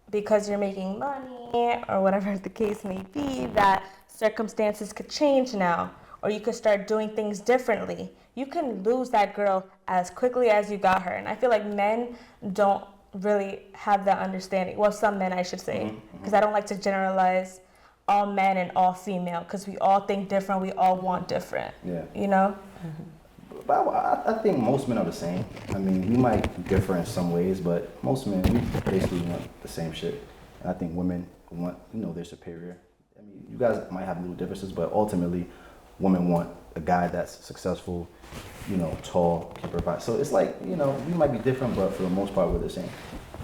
S4: because you're making money or whatever the case may be, that circumstances could change now, or you could start doing things differently. You can lose that girl as quickly as you got her. And I feel like men don't really have that understanding. Well, some men, I should say, because I don't like to generalize all men and all female, because we all think different, we all want different.
S1: Yeah. But I think most men are the same. I mean, we might differ in some ways, but most men, we basically want the same shit. And I think women want, they're superior. I mean, you guys might have little differences, but ultimately, women want a guy that's successful, tall, can provide. So it's like, we might be different, but for the most part, we're the same.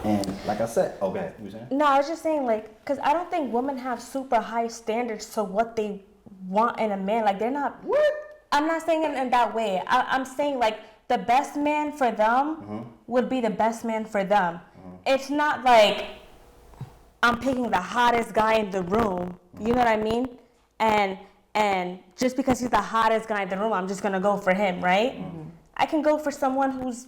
S1: And like I said, you were saying?
S4: No, I was just saying, because I don't think women have super high standards to what they want in a man. Like, they're not.
S1: What?
S4: I'm not saying it in that way. I'm saying, the best man for them would be the best man for them. It's not like I'm picking the hottest guy in the room. You know what I mean? And just because he's the hottest guy in the room, I'm just going to go for him, right? I can go for someone who's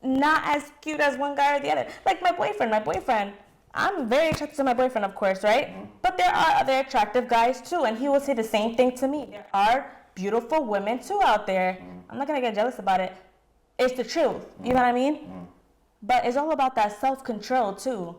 S4: not as cute as one guy or the other. Like my boyfriend. I'm very attracted to my boyfriend, of course, right? But there are other attractive guys, too, and he will say the same thing to me. There are beautiful women, too, out there. I'm not going to get jealous about it. It's the truth. You know what I mean? But it's all about that self-control, too.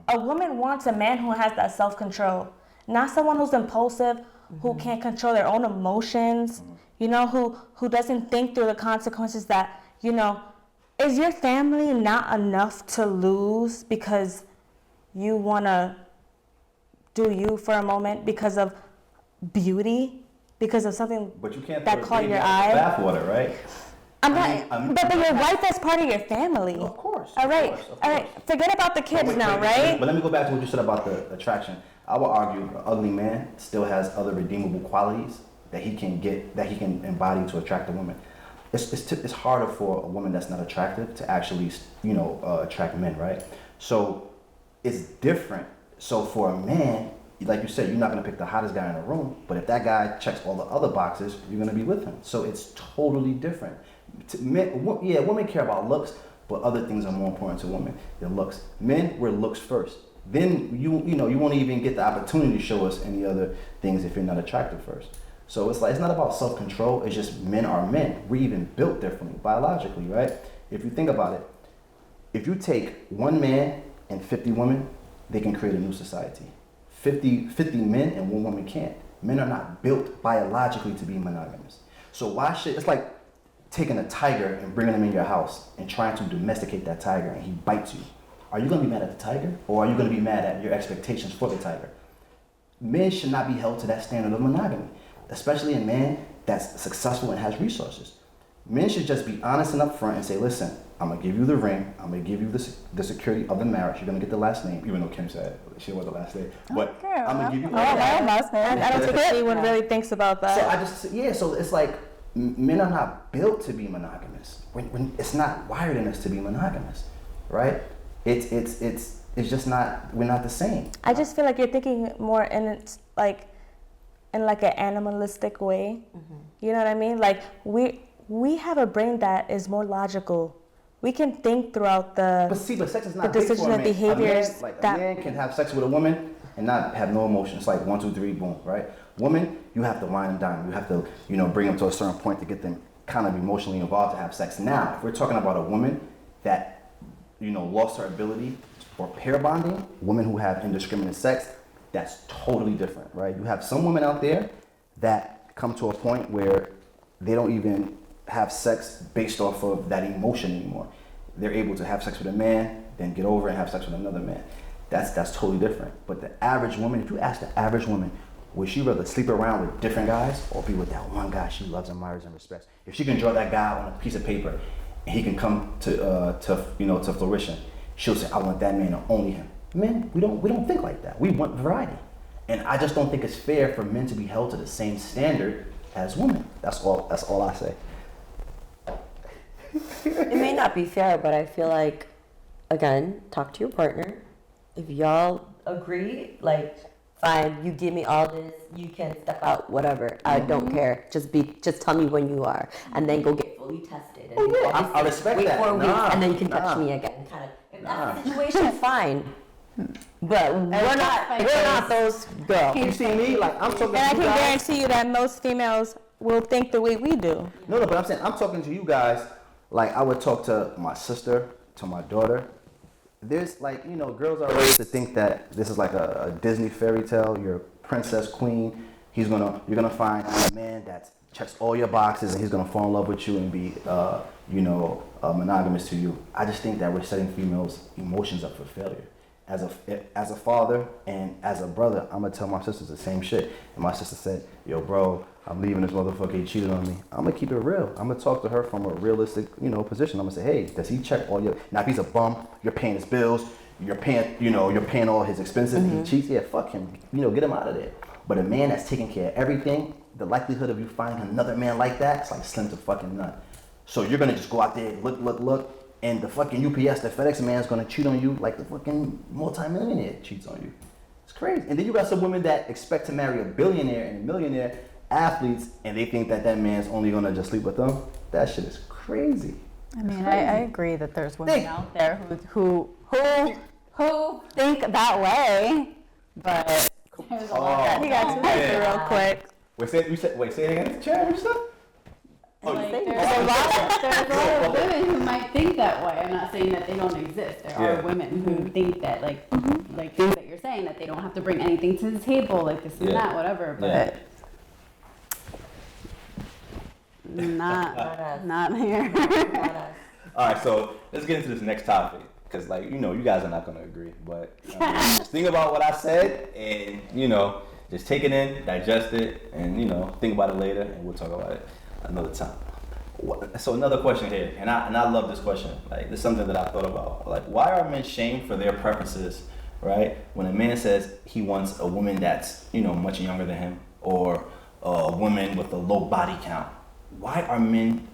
S4: A woman wants a man who has that self-control, not someone who's impulsive, who can't control their own emotions, who doesn't think through the consequences that, is your family not enough to lose because you want to do you for a moment because of beauty, because of something
S1: but you can't
S4: that caught your eye?
S1: Bathwater, right?
S4: But your wife is part of your family.
S1: Of course.
S4: All right. Forget about the kids now, right?
S1: But let me go back to what you said about the attraction. I would argue an ugly man still has other redeemable qualities that he can embody to attract a woman. It's harder for a woman that's not attractive to actually, attract men, right? So it's different. So for a man, like you said, you're not gonna pick the hottest guy in the room, but if that guy checks all the other boxes, you're gonna be with him. So it's totally different. Women care about looks, but other things are more important to women than looks. Men, we're looks first. Then you won't even get the opportunity to show us any other things if you're not attractive first. So it's not about self-control. It's just men are men. We're even built differently biologically, right? If you think about it, if you take one man and 50 women, they can create a new society. 50 men and one woman can't. Men are not built biologically to be monogamous. So it's like taking a tiger and bringing him in your house and trying to domesticate that tiger and he bites you. Are you going to be mad at the tiger, or are you going to be mad at your expectations for the tiger? Men should not be held to that standard of monogamy, especially a man that's successful and has resources. Men should just be honest and upfront and say, listen, I'm going to give you the ring, I'm going to give you the security of the marriage, you're going to get the last name, even though Kim said she was the last name. But I'm going to give you the last name.
S4: I don't think anyone really thinks about that.
S1: So it's like men are not built to be monogamous. It's not wired in us to be monogamous, right? It's just not, we're not the same.
S4: I just feel like you're thinking more in it's like in like an animalistic way. You know what I mean? Like we have a brain that is more logical. We can think throughout
S1: But sex is not
S4: the
S1: big for
S4: decisions
S1: a
S4: and
S1: man.
S4: behaviors.
S1: A man can have sex with a woman and not have no emotion. It's like 1, 2, 3, boom, right? Woman, you have to wine and dine. You have to, bring them to a certain point to get them kind of emotionally involved to have sex. Now, if we're talking about a woman that, lost her ability for pair bonding, women who have indiscriminate sex, that's totally different, right? You have some women out there that come to a point where they don't even have sex based off of that emotion anymore. They're able to have sex with a man, then get over and have sex with another man. That's totally different. But the average woman, if you ask the average woman, would she rather sleep around with different guys or be with that one guy she loves, admires, and respects? If she can draw that guy on a piece of paper and he can come to fruition, she'll say, I want that man and only him. Men, we don't think like that. We want variety. And I just don't think it's fair for men to be held to the same standard as women. That's all I say.
S2: It may not be fair, but I feel like, again, talk to your partner. If y'all agree, like, fine, you give me all this, you can step out, whatever. I don't care. Just tell me when you are, and then go get fully tested. And
S1: I respect
S2: wait
S1: that.
S2: 4 weeks,
S1: Nah,
S2: and then you can touch
S1: nah.
S2: me again. Kind of. If that's the situation, fine. But we're not those girls.
S1: You see me, like I'm talking
S4: And I
S1: to
S4: can
S1: you guys.
S4: guarantee you that most females will think the way we do.
S1: No, but I'm saying I'm talking to you guys like I would talk to my sister, to my daughter. There's girls are raised to think that this is like a Disney fairy tale. You're a princess, queen. You're gonna find a man that checks all your boxes and he's gonna fall in love with you and be monogamous to you. I just think that we're setting females' emotions up for failure. As a father and as a brother, I'm gonna tell my sisters the same shit. And my sister said, yo, bro, I'm leaving this motherfucker, he cheated on me. I'm gonna keep it real. I'm gonna talk to her from a realistic, position. I'm gonna say, hey, does he check all your, now if he's a bum, you're paying his bills, you're paying all his expenses, and he cheats, yeah, fuck him, get him out of there. But a man that's taking care of everything, the likelihood of you finding another man like that, it's like slim to fucking none. So you're gonna just go out there, look, and the fucking UPS, the FedEx man's gonna cheat on you like the fucking multimillionaire cheats on you. It's crazy. And then you got some women that expect to marry a billionaire and a millionaire athletes, and they think that man's only gonna just sleep with them. That shit is crazy.
S3: I mean, I agree that there's women out there who think that way, but there's a lot.
S4: You got to
S1: man.
S4: real quick.
S1: Wait, say it again, Chad, what you said?
S3: Like, there's a lot of women who might think that way. I'm not saying that they don't exist. There are women who think that, like things that you're saying, that they don't have to bring anything to the table, like this and that, whatever. But not here.
S1: All right, so let's get into this next topic, because you guys are not gonna agree, but just think about what I said, and just take it in, digest it, and think about it later, and we'll talk about it another time. So another question here, and I love this question. Like, this is something that I thought about. Like, why are men shamed for their preferences, right? When a man says he wants a woman that's much younger than him, or a woman with a low body count, why are men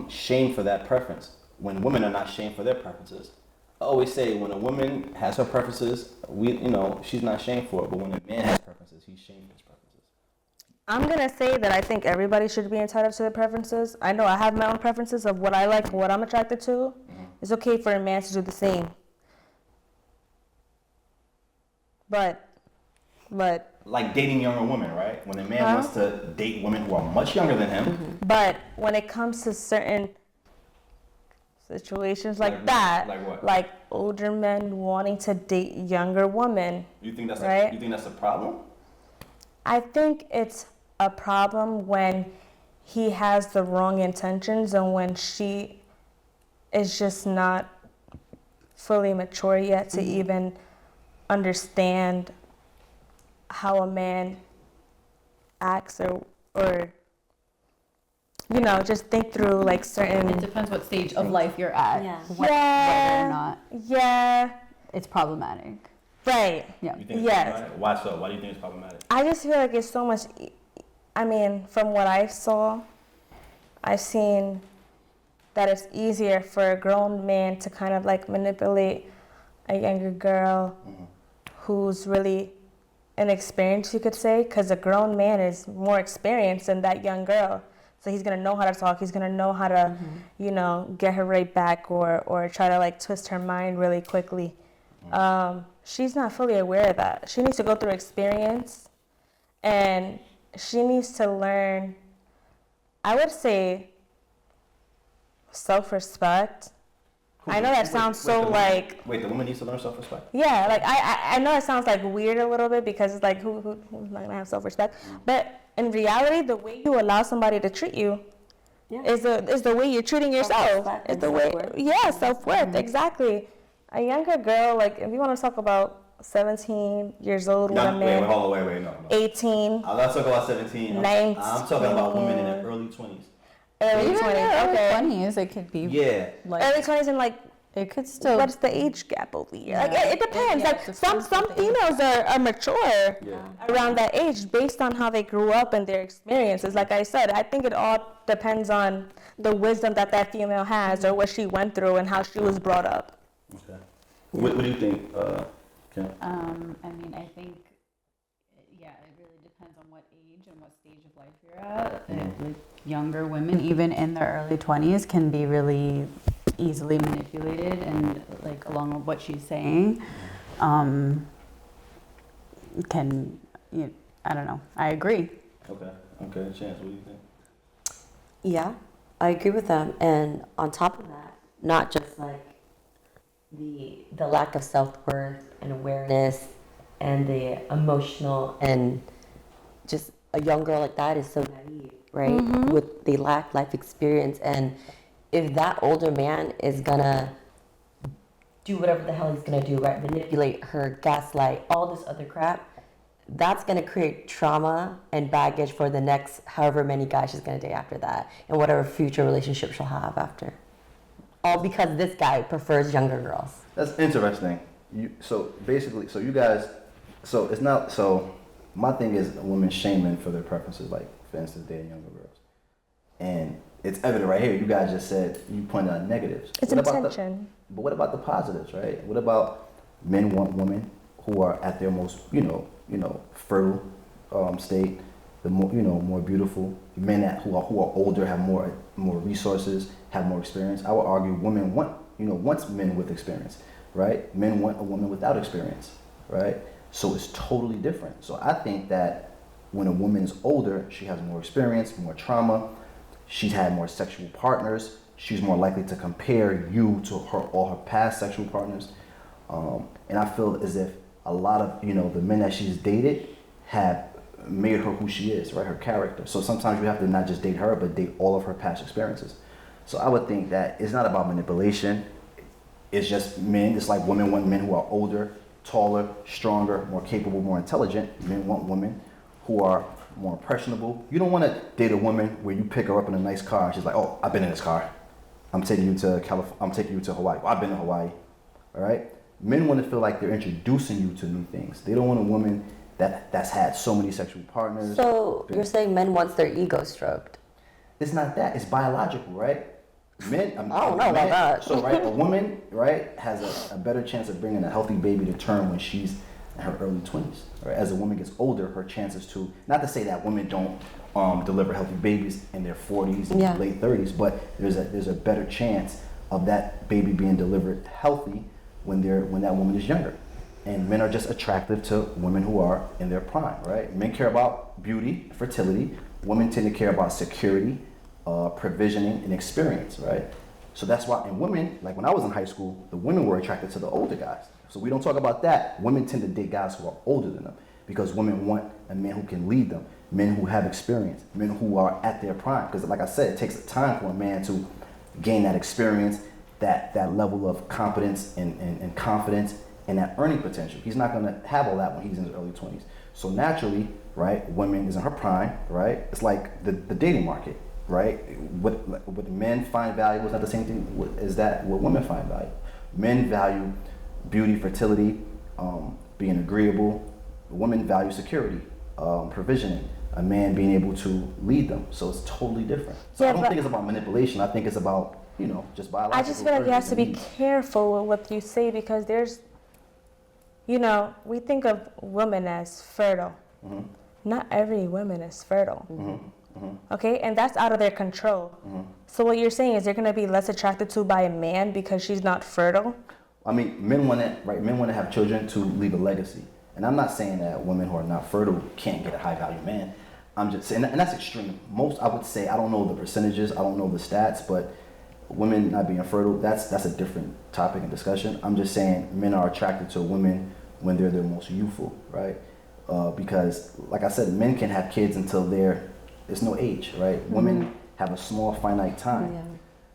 S1: shamed for that preference when women are not shamed for their preferences? I always say when a woman has her preferences, she's not shamed for it, but when a man has preferences, he's shamed for his preferences.
S4: I'm gonna say that I think everybody should be entitled to their preferences. I know I have my own preferences of what I like and what I'm attracted to. It's okay for a man to do the same. But
S1: like dating younger women, right? When a man wants to date women who are much younger than him.
S4: But when it comes to certain situations like that,
S1: like what?
S4: Like older men wanting to date younger women,
S1: You think that's
S4: right?
S1: you think that's a problem?
S4: I think it's a problem when he has the wrong intentions and when she is just not fully mature yet to even understand how a man acts or just think through like certain.
S3: It depends what stage of life you're at.
S2: Yeah.
S3: Whether or not
S4: Yeah.
S3: it's problematic.
S4: Right.
S3: Yeah.
S1: You think it's
S4: Yes.
S1: problematic? Why so? Why do you think it's problematic?
S4: I just feel like it's so much. I mean, from what I saw, I've seen that it's easier for a grown man to kind of like manipulate a younger girl who's really an experience, you could say, because a grown man is more experienced than that young girl. So he's gonna know how to talk. He's gonna know how to, you know, get her right back, or try to like twist her mind really quickly. She's not fully aware of that. She needs to go through experience, and she needs to learn, I would say, self-respect. I know that sounds
S1: Wait, the woman needs to learn self-respect?
S4: Yeah, like I know it sounds like weird a little bit, because it's like who's not gonna have self-respect? But in reality, the way you allow somebody to treat you is the way you're treating yourself.
S2: Self-respect
S4: It's the
S2: and
S4: way,
S2: self-worth.
S4: self-worth, exactly. A younger girl, like if you want to talk about 17 years old with a man,
S1: No.
S4: 18,
S1: I'm not talking about 17.
S4: 19.
S1: I'm talking about women in their early 20s.
S4: early
S3: Even
S4: 20s,
S3: early
S4: okay.
S3: 20s, it could be.
S1: Yeah.
S3: Like,
S4: Early 20s, and like,
S3: it could still.
S4: what's the age gap over here? Like
S3: Yeah.
S4: it depends.
S3: Yeah,
S4: Like
S3: it
S4: some
S3: depends what the age
S4: females are mature
S1: Yeah.
S4: around that age based on how they grew up and their experiences. Like I said, I think it all depends on the wisdom that female has, or what she went through and how she was brought up.
S1: Okay. What do you think, Kim?
S3: I mean, I think, yeah, it really depends on what age and what stage of life you're at. Like younger women, even in their early 20s, can be really easily manipulated, and like along with what she's saying, can, I don't know. I agree.
S1: Okay, Chance, what do you think?
S2: Yeah, I agree with them. And on top of that, not just like the lack of self-worth and awareness and the emotional, and just a young girl like that is so naive, right? With the lack life experience. And if that older man is gonna do whatever the hell he's gonna do, right? Manipulate her, gaslight, all this other crap, that's gonna create trauma and baggage for the next however many guys she's gonna date after that, and whatever future relationship she'll have after. All because this guy prefers younger girls.
S1: That's interesting. So you guys, it's not, so my thing is women shaming for their preferences, like for instance, dating younger girls. And it's evident right here. You guys just said, you pointed out negatives.
S4: It's
S1: What about
S4: intention.
S1: But what about the positives, right? What about men want women who are at their most, fertile state, the more, more beautiful. Men who are older, have more resources, have more experience. I would argue women wants men with experience, right? Men want a woman without experience, right? So it's totally different. So I think that when a woman is older, she has more experience, more trauma. She's had more sexual partners. She's more likely to compare you to all her past sexual partners. And I feel as if a lot of, the men that she's dated have made her who she is, right? Her character. So sometimes you have to not just date her, but date all of her past experiences. So I would think that it's not about manipulation. It's just men. It's like women want men who are older, taller, stronger, more capable, more intelligent. Men want women who are more impressionable. You don't want to date a woman where you pick her up in a nice car and she's like, "Oh, I've been in this car. I'm taking you to California. I'm taking you to Hawaii. Well, I've been to Hawaii." All right. Men want to feel like they're introducing you to new things. They don't want a woman that's had so many sexual partners.
S2: So you're saying men wants their ego stroked?
S1: It's not that. It's biological, right? Men.
S2: I don't know about that.
S1: So, right, a woman, right, has a better chance of bringing a healthy baby to term when she's in her early 20s. Right? As a woman gets older, her chances to, not to say that women don't deliver healthy babies in their 40s and late 30s, but there's a better chance of that baby being delivered healthy when that woman is younger. And men are just attractive to women who are in their prime, right? Men care about beauty, fertility. Women tend to care about security, provisioning, and experience, right? So that's why, and women, like when I was in high school, the women were attracted to the older guys. So we don't talk about that. Women tend to date guys who are older than them because women want a man who can lead them, men who have experience, men who are at their prime. Because like I said, it takes time for a man to gain that experience, that level of competence and confidence, and that earning potential. He's not gonna have all that when he's in his early 20s. So naturally, right, women is in her prime, right? It's like the dating market, right? What men find valuable is not the same thing as that what women find valuable. Men value beauty, fertility, being agreeable. Women value security, provisioning, a man being able to lead them. So it's totally different. So I don't think it's about manipulation. I think it's about, just biological.
S4: I just feel like you have to be careful with what you say, because there's you know, we think of women as fertile. Not every woman is fertile. Okay, and that's out of their control. So what you're saying is they're going to be less attracted to by a man because she's not fertile?
S1: I mean, men want to have children to leave a legacy. And I'm not saying that women who are not fertile can't get a high value man. I'm just saying, and that's extreme. Most, I would say, I don't know the percentages, I don't know the stats, but women not being fertile, that's a different topic and discussion. I'm just saying men are attracted to women when they're their most youthful, right? Because, like I said, men can have kids until there's no age, right? Women have a small finite time.
S2: Yeah.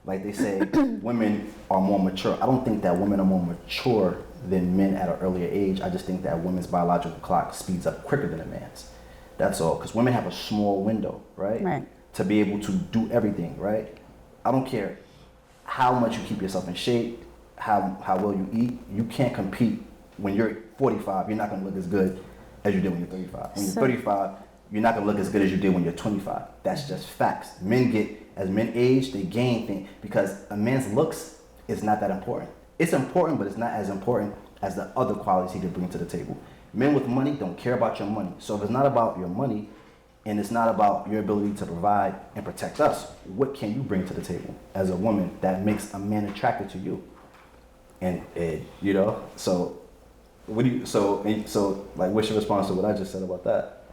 S1: Like they say, women are more mature. I don't think that women are more mature than men at an earlier age. I just think that women's biological clock speeds up quicker than a man's. That's all. Because women have a small window, right?
S3: Right.
S1: To be able to do everything, right? I don't care how much you keep yourself in shape, how well you eat. You can't compete when you're 45. You're not going to look as good as you did when you're 35. When you're 35, you're not going to look as good as you did when you're 25. That's just facts. As men age, they gain things because a man's looks is not that important. It's important, but it's not as important as the other qualities he could bring to the table. Men with money don't care about your money. So if it's not about your money and it's not about your ability to provide and protect us, what can you bring to the table as a woman that makes a man attracted to you? And you know, so what do you, so like, what's your response to what I just said about that?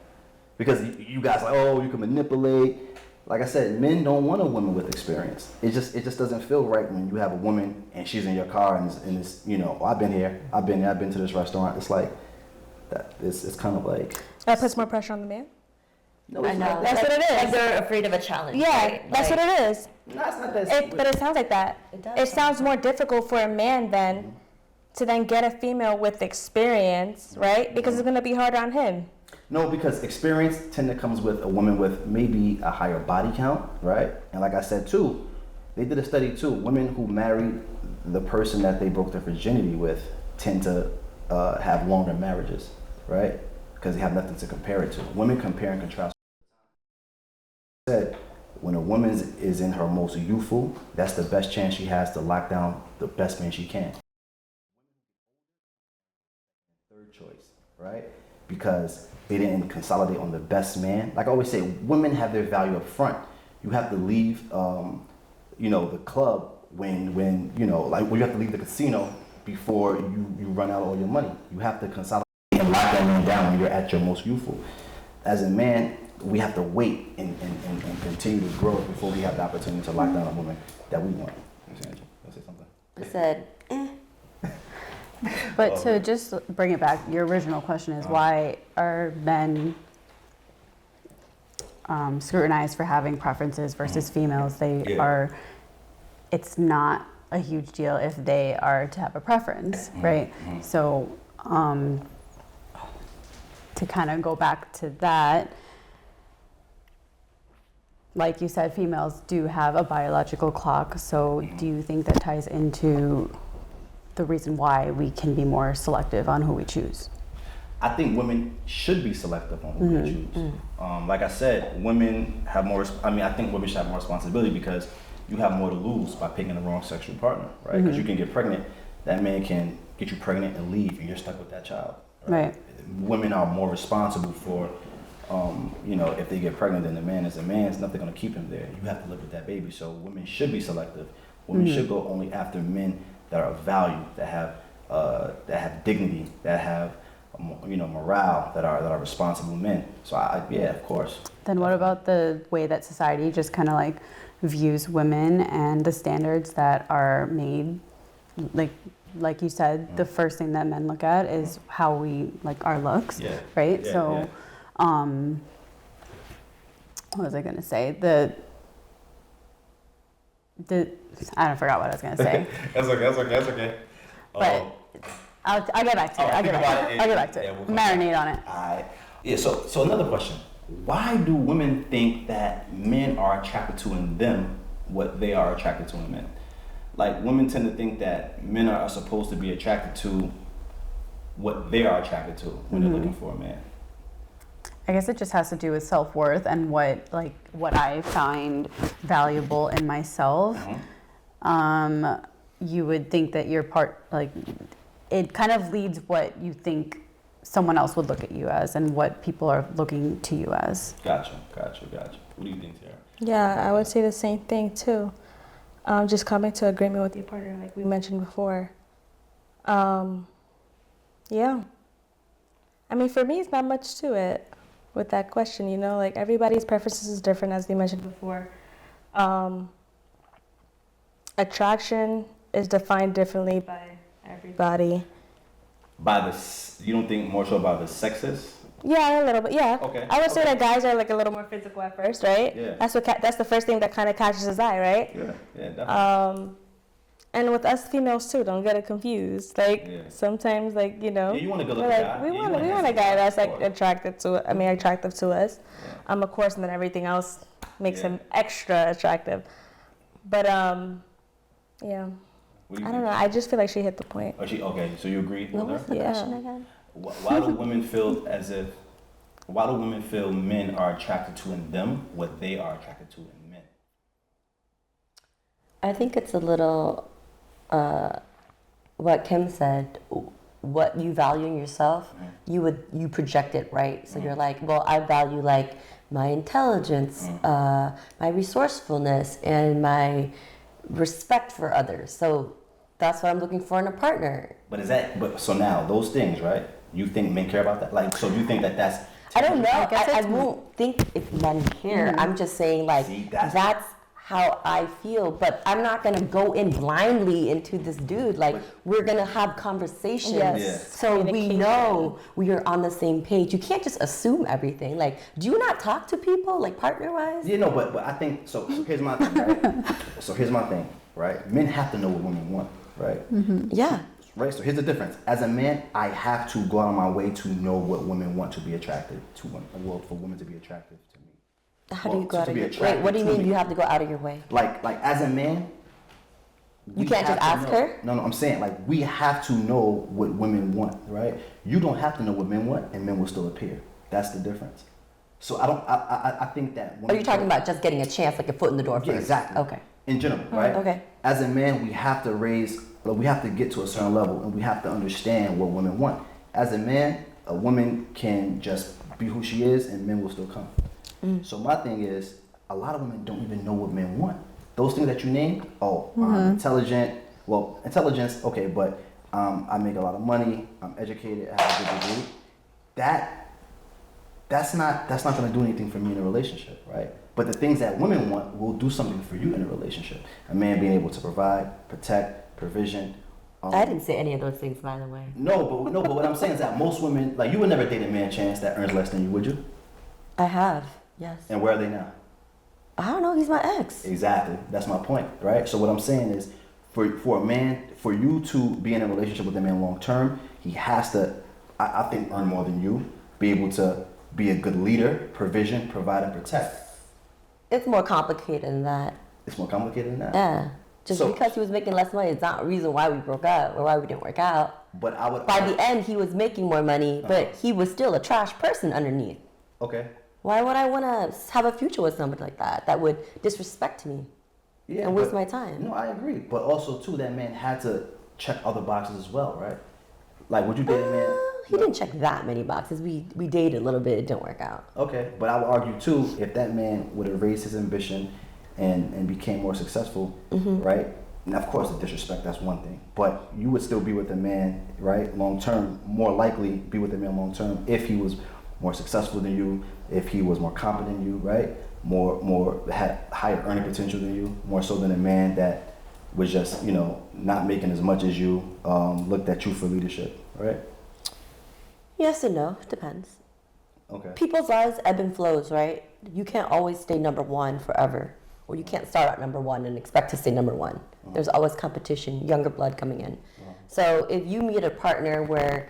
S1: Because you guys are like, oh, you can manipulate. Like I said, men don't want a woman with experience. It just doesn't feel right when you have a woman and she's in your car and it's you know, oh, I've been to this restaurant. It's like that. It's kind of like
S4: That puts more pressure on the man?
S1: no,
S2: I
S1: it's
S2: know.
S1: not
S4: That's what it is.
S2: Like they're afraid of a challenge.
S4: Yeah,
S2: right?
S4: that's
S2: Like,
S4: what it is.
S1: No, it's not that.
S4: But it sounds like that.
S2: It does
S4: It
S2: sound
S4: sounds more difficult for a man then to then get a female with experience, right? Because it's going to be harder on him.
S1: No, because experience tend to comes with a woman with maybe a higher body count, right? And like I said too, they did a study too. Women who married the person that they broke their virginity with tend to have longer marriages, right? Because they have nothing to compare it to. Women compare and contrast. Said when a woman is in her most youthful, that's the best chance she has to lock down the best man she can. Third choice, right? Because they didn't consolidate on the best man. Like I always say, women have their value up front. You have to leave, you know, the club when you know, like when you have to leave the casino before you run out of all your money. You have to consolidate and lock that man down when you're at your most youthful. As a man, we have to wait and continue to grow before we have the opportunity to lock down a woman that we want. Say something.
S2: I said,
S3: But to just bring it back, your original question is why are men scrutinized for having preferences versus females? They are, it's not a huge deal if they are to have a preference, right? So to kind of go back to that, like you said, females do have a biological clock. So do you think that ties into the reason why we can be more selective on who we choose?
S1: I think women should be selective on who they choose. Like I said, women have more. I think women should have more responsibility because you have more to lose by picking the wrong sexual partner, right? Because you can get pregnant, that man can get you pregnant and leave, and you're stuck with that child. Right. Women are more responsible for, you know, if they get pregnant, then the man is a man. It's nothing going to keep him there. You have to live with that baby. So women should be selective. Women should go only after men that are of value, that have dignity, that have, you know, morale, that are responsible men. So yeah, of course.
S3: Then what about the way that society just kind of like views women and the standards that are made? Like you said, the first thing that men look at is how we like our looks, right?
S1: Yeah,
S3: so, what was I gonna say? I forgot what I was gonna say.
S1: That's okay.
S3: But I'll get back to it. I'll get back to it. Marinate on it.
S1: Yeah. So another question: why do women think that men are attracted to in them what they are attracted to in men? Like women tend to think that men are supposed to be attracted to what they are attracted to when they're looking for a man.
S3: I guess it just has to do with self-worth and what I find valuable in myself. You would think that it kind of leads what you think someone else would look at you as and what people are looking to you as.
S1: Gotcha. What do you think, Tara?
S4: Yeah, I would say the same thing too. Just coming to agreement with your partner, like we mentioned before. Yeah. I mean, for me, it's not much to it with that question, you know? Like, everybody's preferences is different, as we mentioned before. Attraction is defined differently by everybody.
S1: You don't think more so by the sexes?
S4: Yeah, a little bit. Yeah.
S1: Okay.
S4: I would say that guys are like a little more physical at first, right?
S1: Yeah.
S4: That's the first thing that kind of catches his eye, right?
S1: Yeah, definitely.
S4: And with us females too, don't get it confused. Like sometimes, like you know,
S1: Yeah, you want a good
S4: we're
S1: looking
S4: like
S1: guy.
S4: we
S1: Yeah,
S4: want
S1: you want
S4: a
S1: a
S4: guy that's like
S1: handsome guy,
S4: attractive to us.
S1: Yeah.
S4: Of course, and then everything else makes
S1: Yeah.
S4: him extra attractive. But yeah,
S1: What do you
S4: I don't
S1: think?
S4: know. I just feel like she hit the point.
S1: Oh, okay, so you agree
S2: What
S1: with
S2: was
S1: her?
S2: the
S4: Yeah.
S2: question again?
S1: Why do women feel why do women feel men are attracted to in them what they are attracted to in men?
S2: I think it's a little what Kim said. What you value in yourself, you project it, right? So you're like, well, I value like my intelligence, my resourcefulness, and my respect for others. So that's what I'm looking for in a partner.
S1: So now those things, right? You think men care about that? Like, so you think that's
S2: I don't know.
S3: guess
S2: I
S3: it's-
S2: won't think if men care. I'm just saying like
S1: See, that's-
S2: that's how I feel. But I'm not gonna go in blindly into this dude. Like we're gonna have conversations,
S4: Yes.
S1: Yeah.
S2: so we
S4: Communication.
S2: know we are on the same page. You can't just assume everything. Like, do you not talk to people like partner wise?
S1: You know, but I think so here's my thing, right? Men have to know what women want, right?
S2: Yeah.
S1: Right. So here's the difference. As a man, I have to go out of my way to know what women want to be attracted to women. Well, for women to be attractive to me.
S2: How do you go out
S1: to
S2: of
S1: be
S2: your way?
S1: attracted
S2: What do you
S1: to
S2: mean
S1: me.
S2: you have to go out of your way?
S1: Like as a man,
S2: You
S1: we
S2: can't just
S1: have to
S2: ask
S1: know.
S2: her?
S1: No, I'm saying like we have to know what women want, right? You don't have to know what men want, and men will still appear. That's the difference. So I think that.
S2: Are you talking about just getting a chance, like a foot in the door first?
S1: Yeah, exactly.
S2: Okay.
S1: In general, right?
S2: Okay.
S1: As a man, we have to get to a certain level, and we have to understand what women want. As a man, a woman can just be who she is, and men will still come. So my thing is, a lot of women don't even know what men want. Those things that you named, I'm intelligent. Well, intelligence, okay, but I make a lot of money. I'm educated. I have a good degree. That's not going to do anything for me in a relationship, right? But the things that women want will do something for you in a relationship. A man being able to provide, protect, provision.
S2: I didn't say any of those things, by the way.
S1: No, but what I'm saying is that most women, like you would never date a man, Chance, that earns less than you, would you?
S2: I have, yes.
S1: And where are they now?
S2: I don't know. He's my ex.
S1: Exactly. That's my point, right? So what I'm saying is, for a man, for you to be in a relationship with a man long term, he has to, I think, earn more than you, be able to be a good leader, provision, provide, and protect.
S2: It's more complicated than that.
S1: It's more complicated than that.
S2: Yeah. Just
S1: So-
S2: because he was making less money is not a reason why we broke up or why we didn't work out.
S1: But I would.
S2: By the end, he was making more money, but he was still a trash person underneath.
S1: Okay.
S2: Why would I want to have a future with somebody like that? That would disrespect me
S1: Yeah.
S2: and waste
S1: but-
S2: my time.
S1: No, I agree. But also, too, that man had to check other boxes as well, right? Like, would you date a man?
S2: He didn't check that many boxes. We dated a little bit. It didn't work out.
S1: Okay, but I would argue too, if that man would have raised his ambition and became more successful, right? And of course, the disrespect, that's one thing. But you would still be with a man, right, long term, more likely be with a man long term if he was more successful than you, if he was more competent than you, right? More had higher earning potential than you, more so than a man that was just, not making as much as you, looked at you for leadership, right?
S2: Yes and no. Depends.
S1: Okay.
S2: People's lives ebb and flows, right? You can't always stay number one forever. Or you can't start out number one and expect to stay number one. There's always competition, younger blood coming in. So if you meet a partner where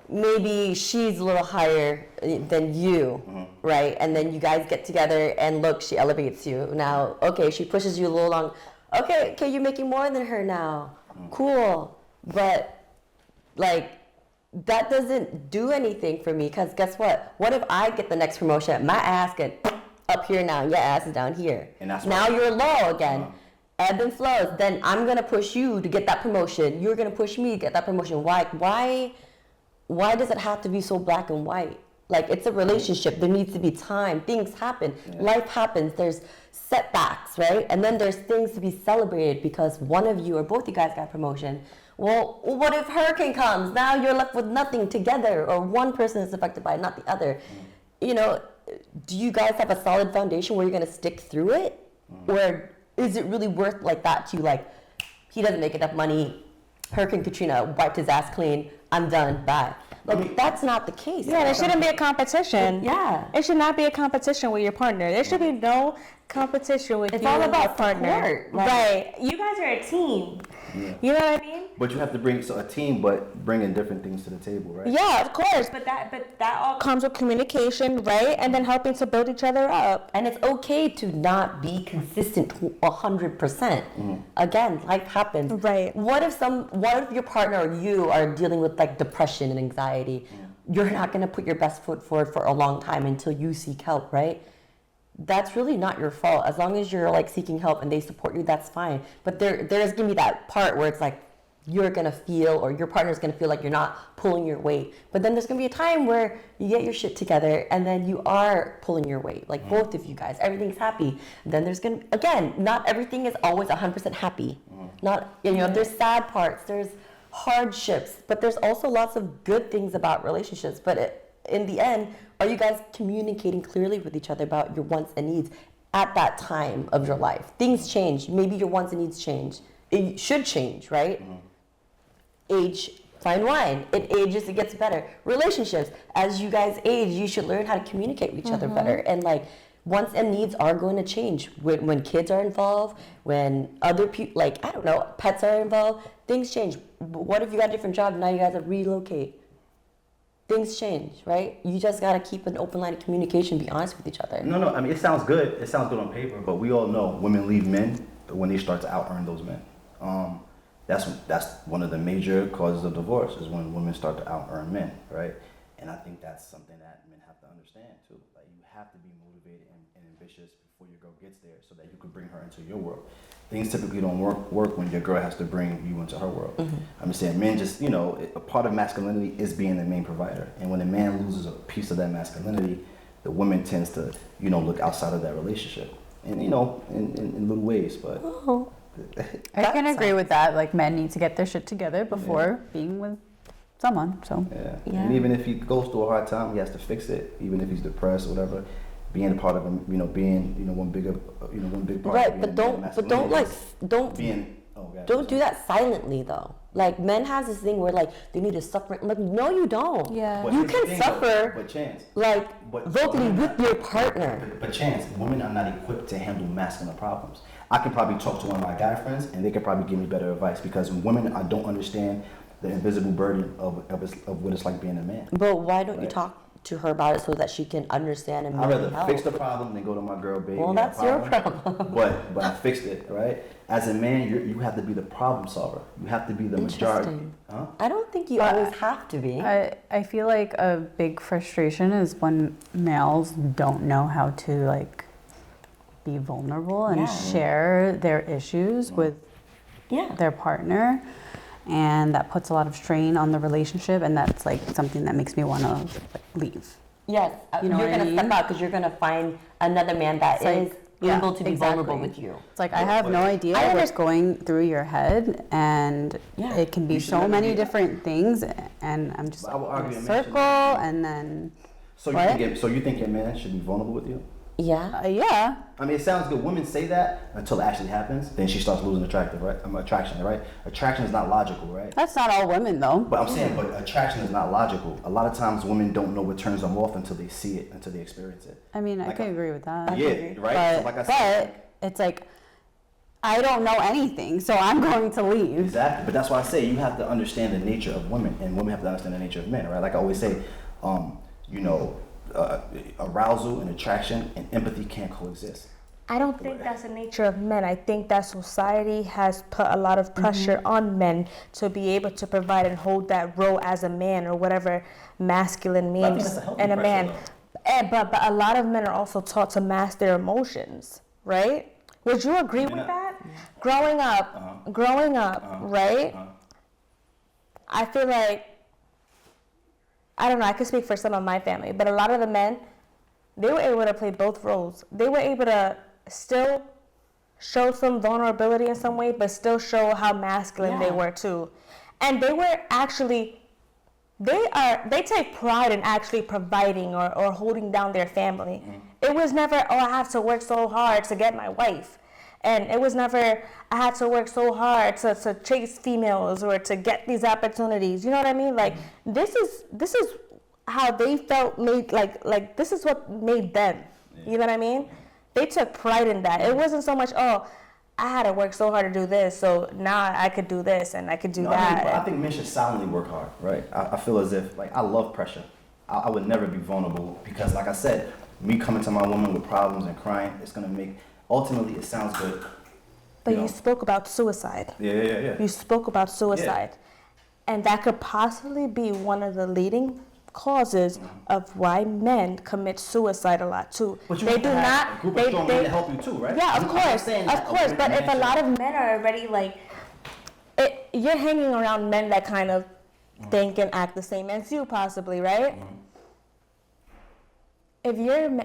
S2: maybe she's a little higher than you, right? And then you guys get together and look, she elevates you. Now, okay, she pushes you a little along. Okay, you're making more than her now. Cool. But like, that doesn't do anything for me because guess what? What if I get the next promotion? My ass get up here now, your ass is down here.
S1: And that's
S2: now
S1: why-
S2: you're low again. ebb and flows. Then I'm gonna push you to get that promotion. You're gonna push me to get that promotion. Why does it have to be so black and white? Like, it's a relationship. There needs to be time. Things happen. Yeah. Life happens. There's setbacks, right? And then there's things to be celebrated because one of you or both you guys got promotion. Well, what if hurricane comes? Now you're left with nothing together, or one person is affected by it, not the other. You know, do you guys have a solid foundation where you're going to stick through it? Or is it really worth like that to, like, he doesn't make enough money, Hurricane Katrina wiped his ass clean, I'm done, bye. Like, that's not the case.
S4: Yeah, there shouldn't be a competition.
S2: Yeah.
S4: It should not be a competition with your partner. There should be no competition with you and your partner.
S2: Support,
S4: right. You guys are a team.
S1: Yeah.
S4: You know what I mean?
S1: But you have to bring a team, but bringing different things to the table, right?
S4: Yeah, of course. But that all comes with communication, right? And then helping to build each other up.
S2: And it's okay to not be consistent 100%. Again, life happens.
S4: Right.
S2: What if your partner or you are dealing with like depression and anxiety? You're not going to put your best foot forward for a long time until you seek help, right? That's really not your fault. As long as you're like seeking help and they support you, that's fine. But there's gonna be that part where it's like you're gonna feel, or your partner's gonna feel like you're not pulling your weight. But then there's gonna be a time where you get your shit together and then you are pulling your weight. Like both of you guys, everything's happy. Then there's gonna, again, not everything is always 100% happy. Not, you know, there's sad parts, there's hardships, but there's also lots of good things about relationships. But in the end, are you guys communicating clearly with each other about your wants and needs at that time of your life? Things change. Maybe your wants and needs change. It should change, right? Age, fine wine. It ages, it gets better. Relationships, as you guys age, you should learn how to communicate with each other better. And like, wants and needs are going to change. When kids are involved, when other people, like, I don't know, pets are involved, things change. But what if you got a different job and now you guys have to relocate? Things change, right? You just got to keep an open line of communication, be honest with each other.
S1: No, I mean, it sounds good. It sounds good on paper, but we all know women leave men when they start to out-earn those men. That's one of the major causes of divorce, is when women start to out-earn men, right? And I think that's something that men have to understand too. Like, you have to be motivated and ambitious before your girl gets there, so that you can bring her into your world. Things typically don't work when your girl has to bring you into her world. I'm just saying, men just, you know, a part of masculinity is being the main provider. And when a man loses a piece of that masculinity, the woman tends to, you know, look outside of that relationship. And, you know, in little ways, but...
S3: I can agree with that. Like, men need to get their shit together before being with someone, so...
S1: Yeah. And even if he goes through a hard time, he has to fix it. Even if he's depressed or whatever. Being a part of him, you know, being, you know, one big part.
S2: Right, but don't do that silently though. Like, men has this thing where like they need to suffer. Like, no, you don't.
S3: Yeah.
S1: But
S2: you can suffer.
S1: But Chance,
S2: like vocally with your partner.
S1: But Chance, women are not equipped to handle masculine problems. I can probably talk to one of my guy friends, and they could probably give me better advice, because women, I don't understand the invisible burden of what it's like being a man.
S2: But why don't you talk to her about it so that she can understand and
S1: I'd rather
S2: help?
S1: fix the problem than go to my girl, baby.
S2: Well, that's your problem.
S1: but I fixed it, right? As a man, you have to be the problem solver. You have to be the majority. Huh?
S2: I don't think you always have to be.
S3: I feel like a big frustration is when males don't know how to, like, be vulnerable and share their issues with their partner. And that puts a lot of strain on the relationship, and that's like something that makes me want to leave.
S2: Yes,
S3: you know,
S2: you're gonna step out because you're gonna find another man that is able to be vulnerable with you.
S3: It's like, I have no idea what's going through your head, and it can be so many different things, and I'm just like in a circle, and then.
S1: So you think your man should be vulnerable with you?
S2: Yeah.
S3: Yeah.
S1: I mean, it sounds good. Women say that until it actually happens. Then she starts losing attraction, right? Attraction is not logical, right?
S3: That's not all women, though.
S1: But I'm saying, but attraction is not logical. A lot of times women don't know what turns them off until they see it, until they experience it.
S3: I mean, I can agree with that.
S1: Yeah, right?
S3: But it's like, I don't know anything, so I'm going to leave.
S1: Exactly. But that's why I say you have to understand the nature of women, and women have to understand the nature of men, right? Like I always say, you know, arousal and attraction and empathy can't coexist.
S4: I don't think that's the nature of men. I think that society has put a lot of pressure on men to be able to provide and hold that role as a man, or whatever masculine means in a man. But a lot of men are also taught to mask their emotions, right? Would you agree with that? Growing up, right? I feel like, I don't know, I could speak for some of my family, but a lot of the men, they were able to play both roles. They were able to still show some vulnerability in some way, but still show how masculine they were too. And they were actually, they take pride in actually providing or holding down their family. It was never, oh, I have to work so hard to get my wife. And it was never, I had to work so hard to chase females or to get these opportunities. You know what I mean? Like, this is how they felt made, like this is what made them. You know what I mean? They took pride in that. It wasn't so much, oh, I had to work so hard to do this, so now I could do this and I could do that.
S1: I think men should silently work hard, right? I feel as if, like, I love pressure. I would never be vulnerable because, like I said, me coming to my woman with problems and crying, it's going to make, ultimately, it sounds good.
S4: But you spoke about suicide.
S1: Yeah.
S4: You spoke about suicide. And that could possibly be one of the leading causes of why men commit suicide a lot too.
S1: But you
S4: they
S1: have
S4: do
S1: to have
S4: not.
S1: a group of strong men to help you too, right?
S4: Yeah, of course. But if a lot of men are already like, you're hanging around men that kind of think and act the same as you, possibly, right? If you're